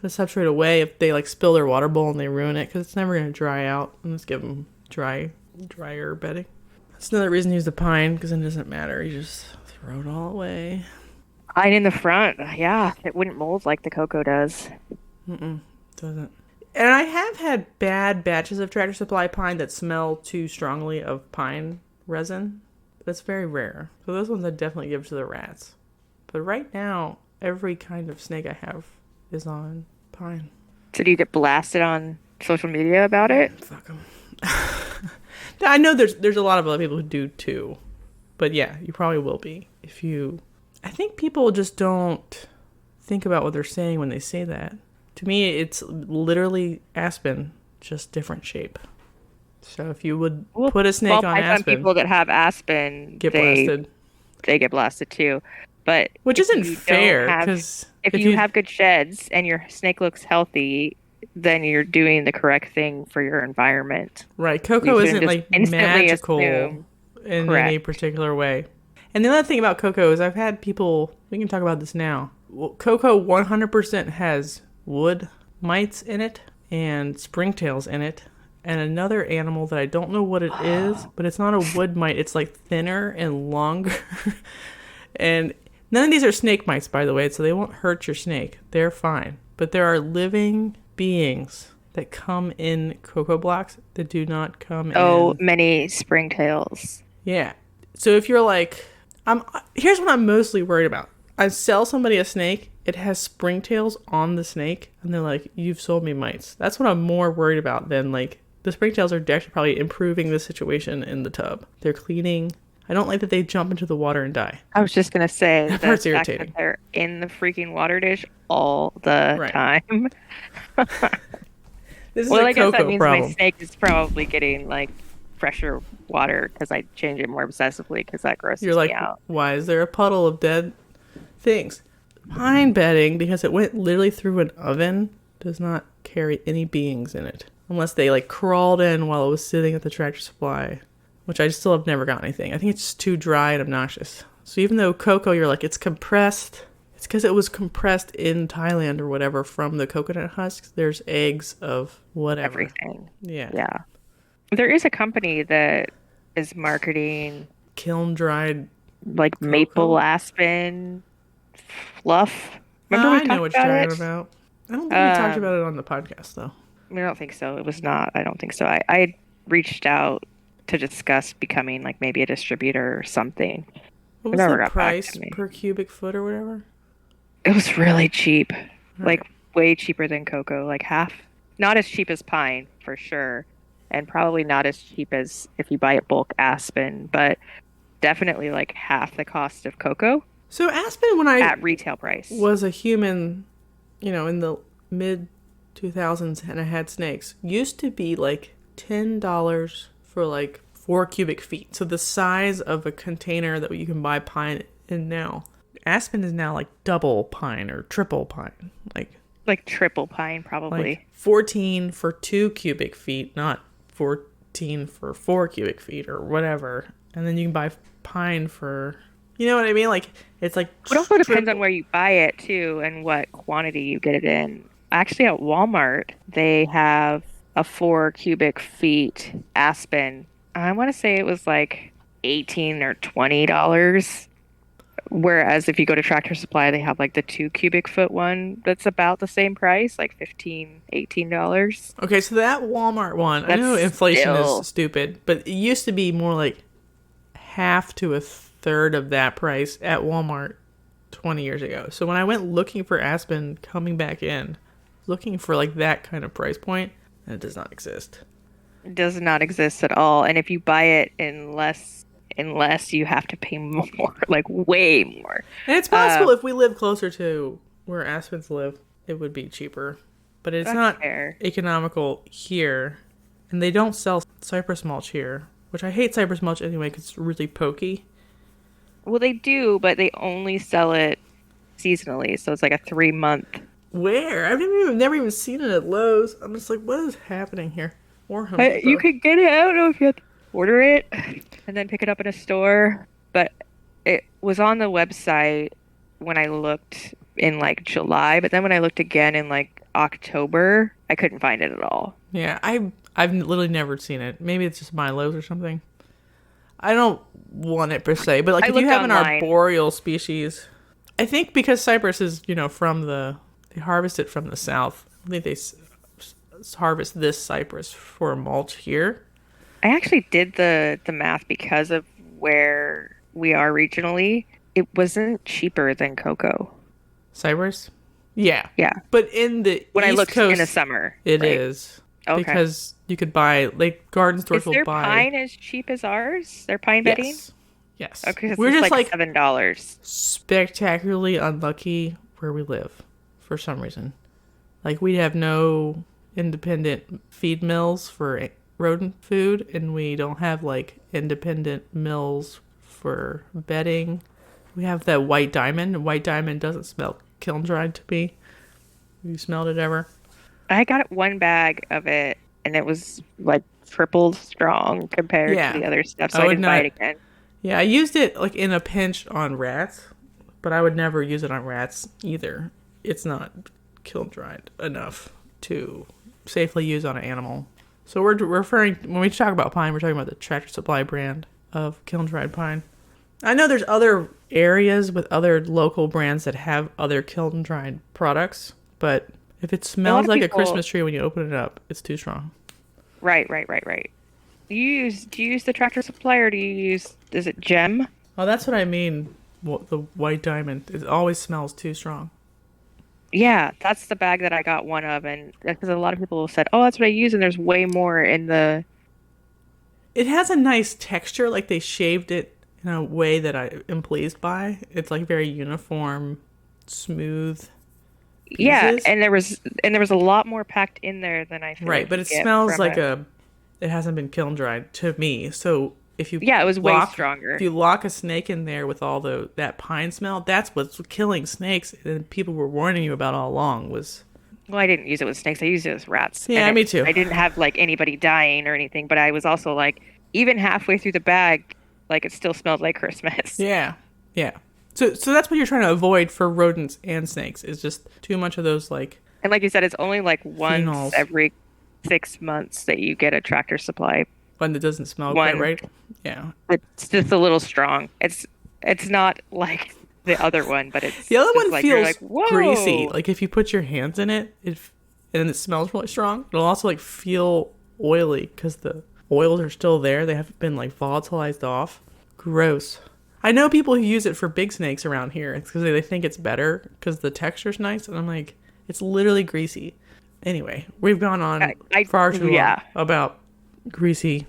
the substrate away if they like spill their water bowl and they ruin it, because it's never going to dry out. And just give them drier bedding. That's another reason to use the pine, because it doesn't matter. You just throw it all away. Pine in the front, yeah, it wouldn't mold like the Coco does. Doesn't. And I have had bad batches of Tractor Supply pine that smell too strongly of pine resin. That's very rare. So those ones I definitely give to the rats. But right now, every kind of snake I have is on pine. So do you get blasted on social media about it? Fuck them. I know there's a lot of other people who do too. But yeah, you probably will be. I think people just don't think about what they're saying when they say that. To me, it's literally aspen, just different shape. So if you would put a snake on aspen, people that have aspen get blasted. They get blasted too. But which isn't fair, because if you have good sheds and your snake looks healthy, then you're doing the correct thing for your environment. Right. Coco isn't like magical in any particular way. And the other thing about Coco is I've had people, we can talk about this now. Coco 100% has wood mites in it and springtails in it and another animal that I don't know what it is, but it's not a wood mite. It's like thinner and longer. And none of these are snake mites, by the way, so they won't hurt your snake. They're fine. But there are living beings that come in Coco blocks that do not come in. Many springtails. Yeah. So if you're like, here's what I'm mostly worried about. I sell somebody a snake, it has springtails on the snake, and they're like, you've sold me mites. That's what I'm more worried about than like, the springtails are actually probably improving the situation in the tub. They're cleaning. I don't like that they jump into the water and die. I was just going to say, that part's irritating. That they're in the freaking water dish all the time. This is a Coco that means problem. My snake is probably getting like fresher water because I change it more obsessively because that grosses me out. Why is there a puddle of dead things? Pine bedding, because it went literally through an oven, does not carry any beings in it. Unless they like crawled in while it was sitting at the Tractor Supply, which I still have never got anything. I think it's just too dry and obnoxious. So even though Coco, you're like, it's compressed, it's because it was compressed in Thailand or whatever from the coconut husks. There's eggs of whatever. Everything. Yeah. Yeah. There is a company that is marketing kiln dried like Coco? Maple aspen fluff. Remember we talked about it? I know what you're talking about. I don't think we talked about it on the podcast though. I don't think so. It was not. I don't think so. I reached out to discuss becoming like maybe a distributor or something. What was the price per cubic foot or whatever? It was really cheap. Like way cheaper than Coco, like half. Not as cheap as pine for sure. And probably not as cheap as if you buy it bulk aspen, but definitely like half the cost of Coco. So aspen, when I at retail price was a human, in the mid 2000s and I had snakes, used to be like $10 for like 4 cubic feet. So the size of a container that you can buy pine in now. Aspen is now like double pine or triple pine. Like triple pine probably. Like 14 for 2 cubic feet, not 14 for 4 cubic feet or whatever. And then you can buy pine for, you know what I mean? Like it's like it also depends on where you buy it too and what quantity you get it in. Actually at Walmart, they have a 4 cubic feet aspen. I want to say it was like $18 or $20 Whereas if you go to Tractor Supply, they have like the 2 cubic foot one that's about the same price, like $15, $18. Okay, so that Walmart one, I That's know inflation is still stupid, but it used to be more like half to a third of that price at Walmart 20 years ago. So when I went looking for Aspen coming back in, looking for like that kind of price point, and it does not exist. does not exist at all. And if you buy it unless you have to pay more, like way more. And it's possible if we live closer to where Aspens live, it would be cheaper. But it's not fair. economical here. And they don't sell cypress mulch here, which I hate cypress mulch anyway because it's really pokey. Well, they do, but they only sell it seasonally, so it's like a 3-month. Where? I've never even seen it at Lowe's. I'm just like, what is happening here? Or Home Depot. You could get it. I don't know if you have to order it and then pick it up in a store, but it was on the website when I looked in like July, but then when I looked again in like October, I couldn't find it at all. Yeah, I've literally never seen it. Maybe it's just my Lowe's or something. I don't want it per se, but like if you have an arboreal species, I think because cypress is, from they harvest it from the south. I think they harvest this cypress for mulch here. I actually did the math because of where we are regionally. It wasn't cheaper than Coco. Cypress? Yeah. Yeah. But in the when East I looked Coast, in the summer, it is. Okay. Because you could buy, like, garden stores will buy. Is their pine as cheap as ours? Their pine bedding? Yes. Okay, we're just like $7. Spectacularly unlucky where we live for some reason. Like, we have no independent feed mills for rodent food, and we don't have, like, independent mills for bedding. We have that white diamond. White diamond doesn't smell kiln dried to me. Have you smelled it ever? I got 1 bag of it, and it was like tripled strong compared to the other stuff, so I didn't buy it again. Yeah, I used it like in a pinch on rats, but I would never use it on rats either. It's not kiln dried enough to safely use on an animal. So we're referring, when we talk about pine, we're talking about the Tractor Supply brand of kiln dried pine. I know there's other areas with other local brands that have other kiln dried products, but if it smells like a Christmas tree when you open it up, it's too strong. Right. Do you use the Tractor Supply or is it Gem? Oh, that's what I mean. The white diamond. It always smells too strong. Yeah, that's the bag that I got one of, and because a lot of people said, "Oh, that's what I use," and there's way more in the. It has a nice texture, like they shaved it in a way that I am pleased by. It's like very uniform, smooth pieces. Yeah, and there was a lot more packed in there than I. Right, but it smells like it hasn't been kiln dried to me. So if you it was way stronger. If you lock a snake in there with all that pine smell, that's what's killing snakes. And people were warning you about all along was. Well, I didn't use it with snakes. I used it with rats. Yeah, me too. I didn't have like anybody dying or anything, but I was also like, even halfway through the bag, like it still smelled like Christmas. Yeah. So that's what you're trying to avoid for rodents and snakes is just too much of those like. And like you said, it's only like once phenols. Every 6 months that you get a Tractor Supply. One that doesn't smell quite right. Yeah. It's just a little strong. It's not like the other one, but it's the other one like, feels like, greasy. Like if you put your hands in it, and it smells really strong. It'll also like feel oily because the oils are still there. They haven't been like volatilized off. Gross. I know people who use it for big snakes around here. It's because they think it's better because the texture's nice. And I'm like, it's literally greasy. Anyway, we've gone on far too long about greasy.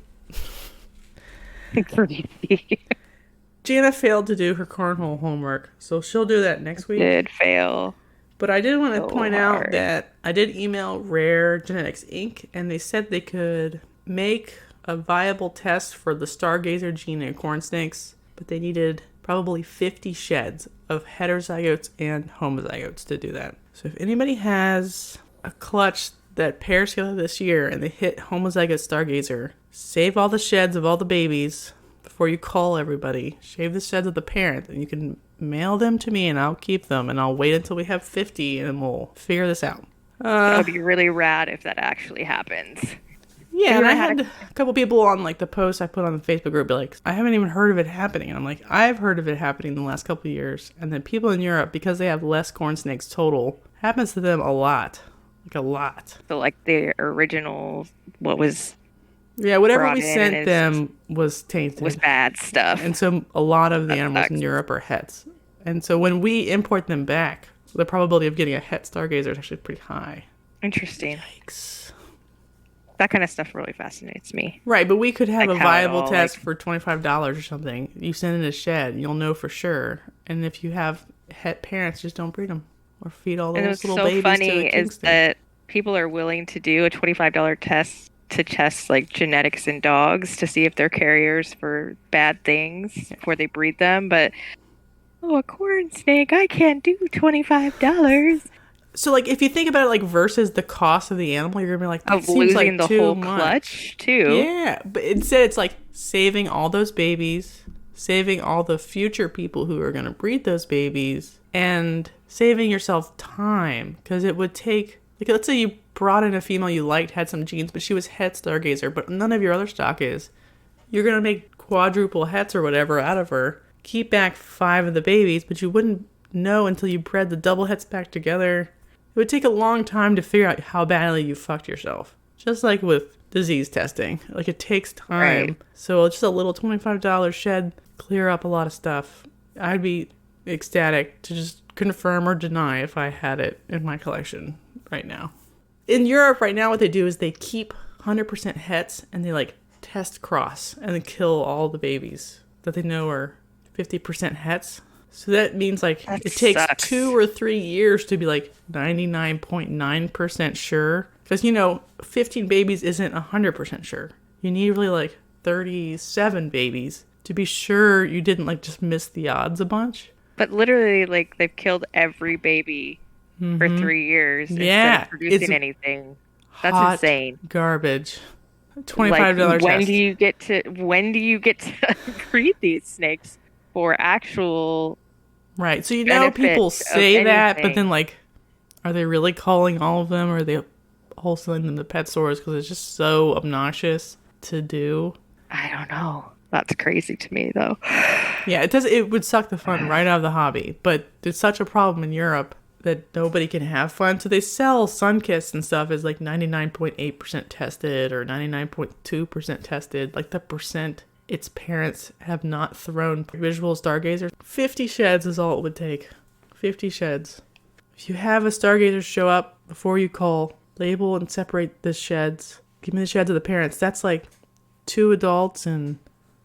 Jana failed to do her cornhole homework, so she'll do that next week. Did fail. But I did want to point out that I did email Rare Genetics Inc., and they said they could make a viable test for the Stargazer gene in corn snakes, but they needed probably 50 sheds of heterozygotes and homozygotes to do that. So if anybody has a clutch that pairs together this year and they hit homozygote Stargazer, save all the sheds of all the babies before you call everybody. Shave the sheds of the parent, and you can mail them to me, and I'll keep them, and I'll wait until we have 50, and we'll figure this out. That would be really rad if that actually happens. Yeah, and I had a couple people on like the post I put on the Facebook group be like, I haven't even heard of it happening. And I'm like, I've heard of it happening in the last couple of years. And then people in Europe, because they have less corn snakes total, happens to them a lot. Like a lot. So like the original, what was whatever we sent them was tainted. Was bad stuff. And so a lot of the animals in Europe are hets. And so when we import them back, the probability of getting a het stargazer is actually pretty high. Interesting. Yikes. That kind of stuff really fascinates me. Right, but we could have a viable test for $25 or something. You send in a shed, and you'll know for sure. And if you have het parents, just don't breed them or feed all those little babies. And what's so funny is that people are willing to do a $25 test to test like genetics in dogs to see if they're carriers for bad things before they breed them. But a corn snake, I can't do $25. So, like, if you think about it, like, versus the cost of the animal, you're going to be like, that seems losing like the whole clutch, too. Yeah, but instead it's like saving all those babies, saving all the future people who are going to breed those babies, and saving yourself time. Because it would take, like, let's say you brought in a female you liked, had some genes, but she was het stargazer, but none of your other stock is. You're going to make quadruple hets or whatever out of her, keep back 5 of the babies, but you wouldn't know until you bred the double hets back together. It would take a long time to figure out how badly you fucked yourself. Just like with disease testing. Like, it takes time. Right. So just a little $25 shed clear up a lot of stuff. I'd be ecstatic to just confirm or deny if I had it in my collection right now. In Europe right now, what they do is they keep 100% hets and they like test cross and then kill all the babies that they know are 50% hets. So that means like it takes 2 or 3 years to be like 99.9% sure. Because, 15 babies isn't 100% sure. You need really like 37 babies to be sure you didn't like just miss the odds a bunch. But literally, like, they've killed every baby for 3 years instead of producing anything. That's insane. Garbage. $25 like, when do you get to breed these snakes for actual right. So people say that, but then like, are they really calling all of them, or are they wholesaling them to pet stores because it's just so obnoxious to do? I don't know. That's crazy to me, though. Yeah, it would suck the fun right out of the hobby, but it's such a problem in Europe that nobody can have fun. So they sell Sunkist and stuff as like 99.8% tested or 99.2% tested, like the percent its parents have not thrown visual stargazer. 50 sheds is all it would take. 50 sheds. If you have a stargazer show up before you call, label and separate the sheds. Give me the sheds of the parents. That's like 2 adults and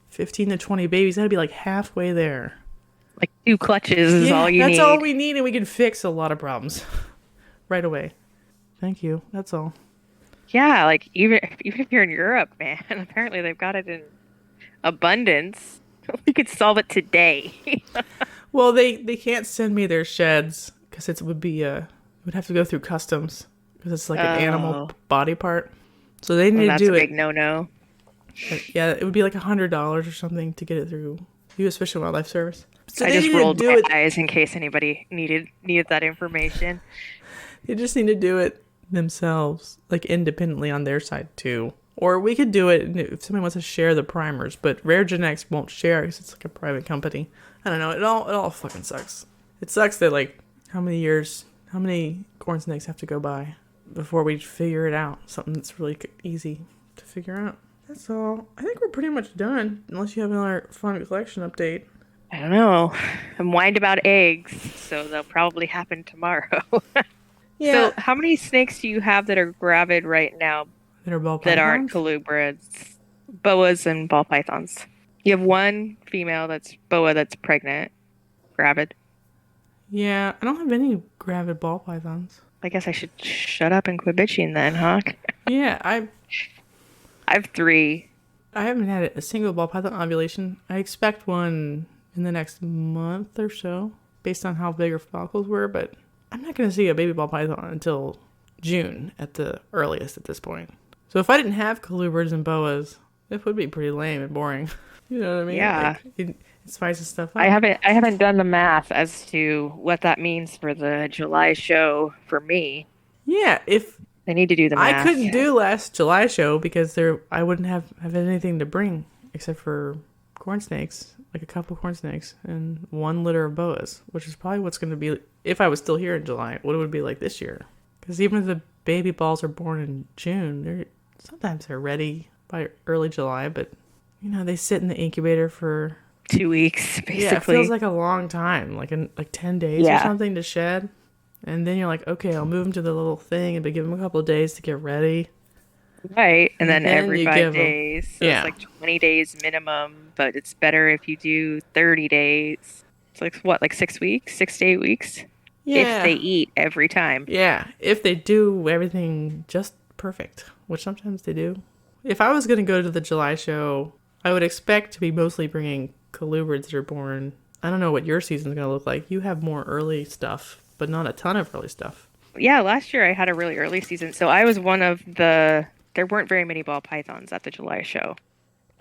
15 to 20 babies. That'd be like halfway there. Like 2 clutches is all you need. That's all we need, and we can fix a lot of problems right away. Thank you. That's all. Yeah, like even if you're in Europe, man, apparently they've got it in abundance. We could solve it today. Well, they can't send me their sheds because it would have to go through customs because it's like an animal body part. So they need to do it. That's a big no-no. Yeah, it would be like $100 or something to get it through U.S. Fish and Wildlife Service. So I just rolled my eyes in case anybody needed that information. They just need to do it themselves, like independently on their side too. Or we could do it if somebody wants to share the primers, but Rare Genetics won't share because it's like a private company. I don't know. It all fucking sucks. It sucks that like how many corn snakes have to go by before we figure it out. Something that's really easy to figure out. That's all. I think we're pretty much done, unless you have another fun collection update. I don't know. I'm whined about eggs, so they'll probably happen tomorrow. Yeah. So how many snakes do you have that are gravid right now that are ball pythons? That aren't colubrids? Boas and ball pythons. You have one female that's boa that's pregnant, gravid. Yeah, I don't have any gravid ball pythons. I guess I should shut up and quit bitching then, huh? Yeah, I have 3. I haven't had a single ball python ovulation. I expect one in the next month or so, based on how big her follicles were, but I'm not going to see a baby ball python until June at the earliest at this point. So if I didn't have colubrids and boas, it would be pretty lame and boring. You know what I mean? Yeah. Like, it spices stuff up. I haven't done the math as to what that means for the July show for me. Yeah, if They need to do the I math. couldn't do last July show because I wouldn't have anything to bring except for corn snakes, like a couple corn snakes and 1 litter of boas, which is probably what's going to be, if I was still here in July, what it would be like this year. Because even if the baby balls are born in June, sometimes they're ready by early July, but they sit in the incubator for 2 weeks, basically. Yeah, it feels like a long time, like 10 days or something to shed. And then you're like, okay, I'll move them to the little thing and give them a couple of days to get ready. Right. And then every 5 days. So it's like 20 days minimum, but it's better if you do 30 days. It's like what, like 6 weeks, 6 to 8 weeks? Yeah. If they eat every time. Yeah. If they do everything just perfect, which sometimes they do. If I was going to go to the July show, I would expect to be mostly bringing colubrids that are born. I don't know what your season's going to look like. You have more early stuff, but not a ton of early stuff. Yeah, last year I had a really early season. So I was one of there weren't very many ball pythons at the July show.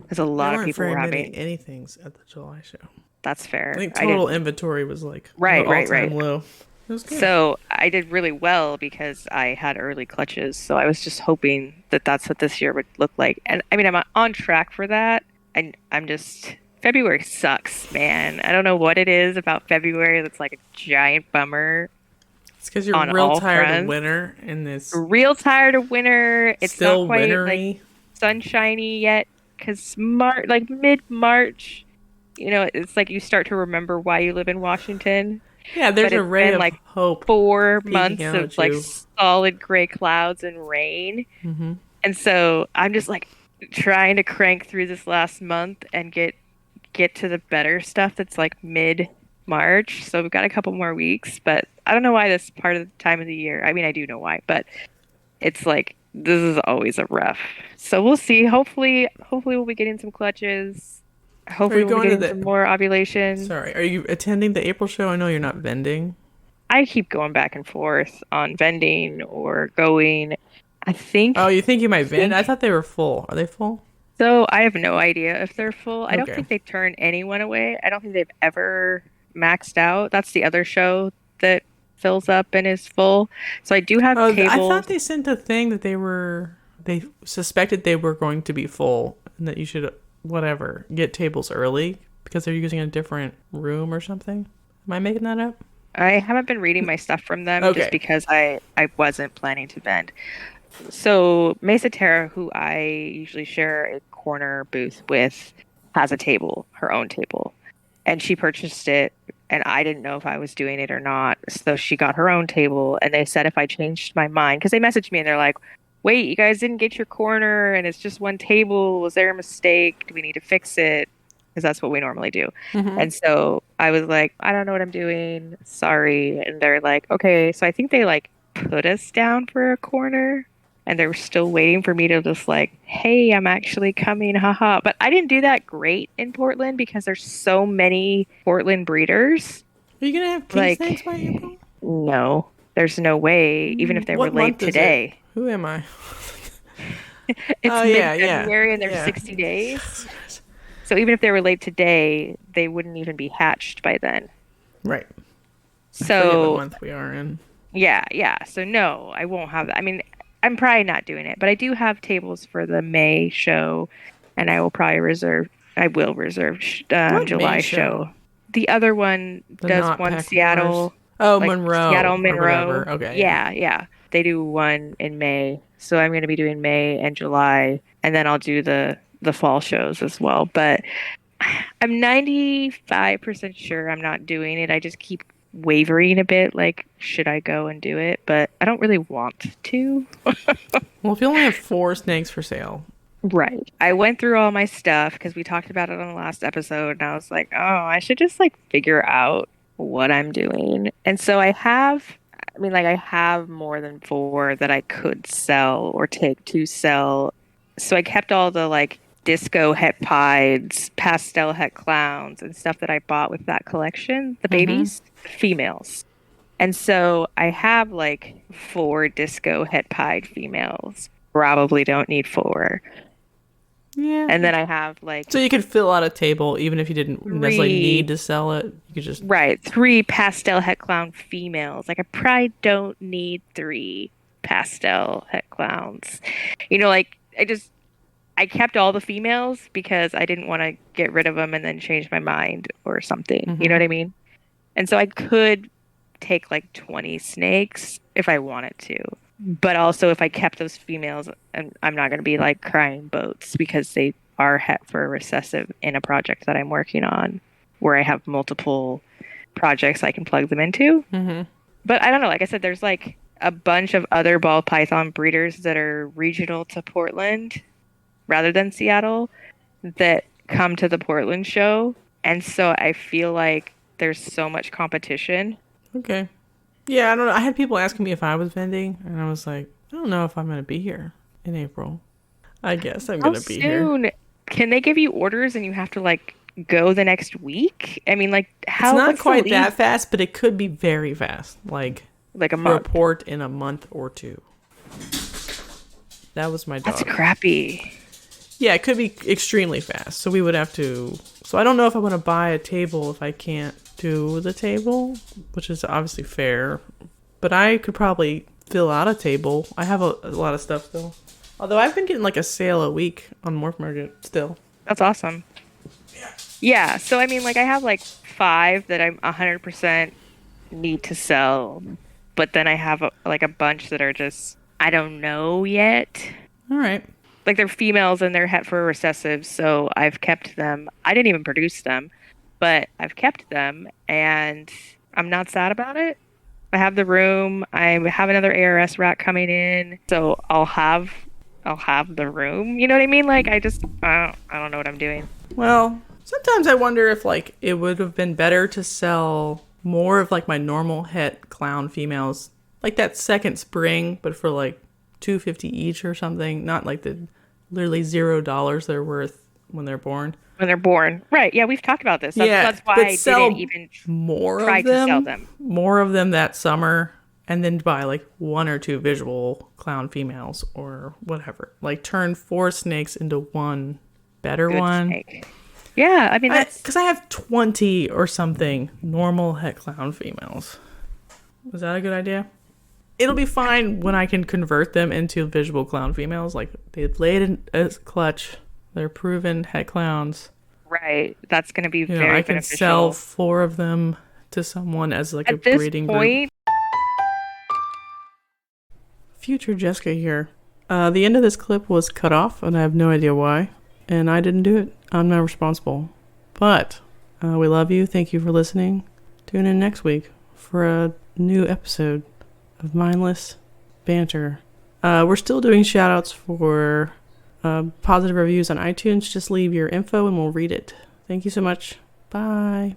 Because a lot of people were having anythings at the July show. That's fair. I think total inventory was like all-time low. It was good. So I did really well because I had early clutches. So I was just hoping that that's what this year would look like. And I mean, I'm on track for that. And I'm just... February sucks, man. I don't know what it is about February that's like a giant bummer. It's because you're real tired of winter in this. Real tired of winter. It's still not quite wintry. Like sunshiny yet because like mid-March, it's like you start to remember why you live in Washington. Yeah, there's a ray of like hope. 4 months of like solid gray clouds and rain. Mm-hmm. And so I'm just like trying to crank through this last month and get to the better stuff that's like mid-March. So we've got a couple more weeks, but I don't know why this part of the time of the year. I mean, I do know why, but it's like this is always a rough. So we'll see. Hopefully we'll be getting some clutches. Hopefully we'll be getting some more ovulation. Sorry, are you attending the April show? I know you're not vending. I keep going back and forth on vending or going. I think. Oh, you think you might vend? I thought they were full. Are they full? So I have no idea if they're full. I don't think they turn anyone away. I don't think they've ever maxed out. That's the other show that fills up and is full. So I do have tables. I thought they sent a thing that they suspected they were going to be full and that you should, get tables early because they're using a different room or something. Am I making that up? I haven't been reading my stuff from them just because I wasn't planning to vend. So Mesa Terra, who I usually share a corner booth with, has a table, her own table. And she purchased it, and I didn't know if I was doing it or not. So she got her own table, and they said if I changed my mind, because they messaged me and they're like, wait, you guys didn't get your corner, and it's just one table. Was there a mistake? Do we need to fix it? Because that's what we normally do. Mm-hmm. And so I was like, I don't know what I'm doing. Sorry. And they're like, okay. So I think they like put us down for a corner. And they were still waiting for me to just like, hey, I'm actually coming, haha. But I didn't do that great in Portland because there's so many Portland breeders. Are you going to have pink snakes by April? No, there's no way, even if they were late today. Who am I? It's mid-February and there's 60 days. So even if they were late today, they wouldn't even be hatched by then. Right. So I forget what month we are in. Yeah. So no, I won't have that. I mean, I'm probably not doing it, but I do have tables for the May show, and I will reserve July show. The other one does one Seattle. Oh, like Monroe. Seattle, Monroe. Okay. Yeah. They do one in May. So I'm going to be doing May and July, and then I'll do the fall shows as well. But I'm 95% sure I'm not doing it. I just keep wavering a bit, like, should I go and do it? But I don't really want to. Well, if you only have 4 snakes for sale. Right. I went through all my stuff because we talked about it on the last episode, and I was like, oh, I should just like figure out what I'm doing. And so I have more than 4 that I could sell or take to sell. So I kept all the like disco het pieds, pastel het clowns, and stuff that I bought with that collection, the babies, females. And so I have like 4 disco het pied females. Probably don't need 4. Yeah. And then I have like... So you could fill out a table even if you didn't necessarily need to sell it. You could just... Right. 3 pastel het clown females. Like I probably don't need 3 pastel het clowns. Like I kept all the females because I didn't want to get rid of them and then change my mind or something. Mm-hmm. You know what I mean? And so I could take like 20 snakes if I wanted to. But also if I kept those females, I'm not going to be like crying boats because they are het for a recessive in a project that I'm working on where I have multiple projects I can plug them into. Mm-hmm. But I don't know. Like I said, there's like a bunch of other ball python breeders that are regional to Portland rather than Seattle that come to the Portland show. And so I feel like there's so much competition. Okay. Yeah, I don't know. I had people asking me if I was vending, and I was like, I don't know if I'm going to be here in April. I guess I'm going to be here. Can they give you orders and you have to like go the next week? I mean, like how? It's not quite that fast, but it could be very fast. Like a month. Report in a month or two. That was my dog. That's crappy. Yeah, it could be extremely fast. So we would have to. So I don't know if I want to buy a table if I can't do the table, which is obviously fair. But I could probably fill out a table. I have a lot of stuff though. Although I've been getting like a sale a week on Morph Market still. That's awesome. Yeah. So I mean, like I have like 5 that I'm 100% need to sell, but then I have like a bunch that are just I don't know yet. All right. Like they're females and they're het for recessive, so I've kept them. I didn't even produce them, but I've kept them, and I'm not sad about it. I have the room. I have another ARS rat coming in, so I'll have the room. You know what I mean? Like I don't know what I'm doing. Well, sometimes I wonder if like it would have been better to sell more of like my normal het clown females, like that second spring, but for like $250 each or something, not like the literally $0 they're worth when they're born. Right? Yeah, we've talked about this. That's why I didn't even try to sell them. More of them that summer, and then buy like 1 or 2 visual clown females or whatever. Like turn 4 snakes into one better Good one. Snake. Yeah, I mean that's because I have 20 or something normal het clown females. Was that a good idea? It'll be fine when I can convert them into visual clown females. Like they've laid a clutch. They're proven het clowns. Right. That's going to be very I can beneficial. sell 4 of them to someone as like a breeding group. Future Jessica here. The end of this clip was cut off, and I have no idea why. And I didn't do it. I'm not responsible. But we love you. Thank you for listening. Tune in next week for a new episode of Mindless Banter. We're still doing shoutouts for positive reviews on iTunes. Just leave your info and we'll read it. Thank you so much. Bye.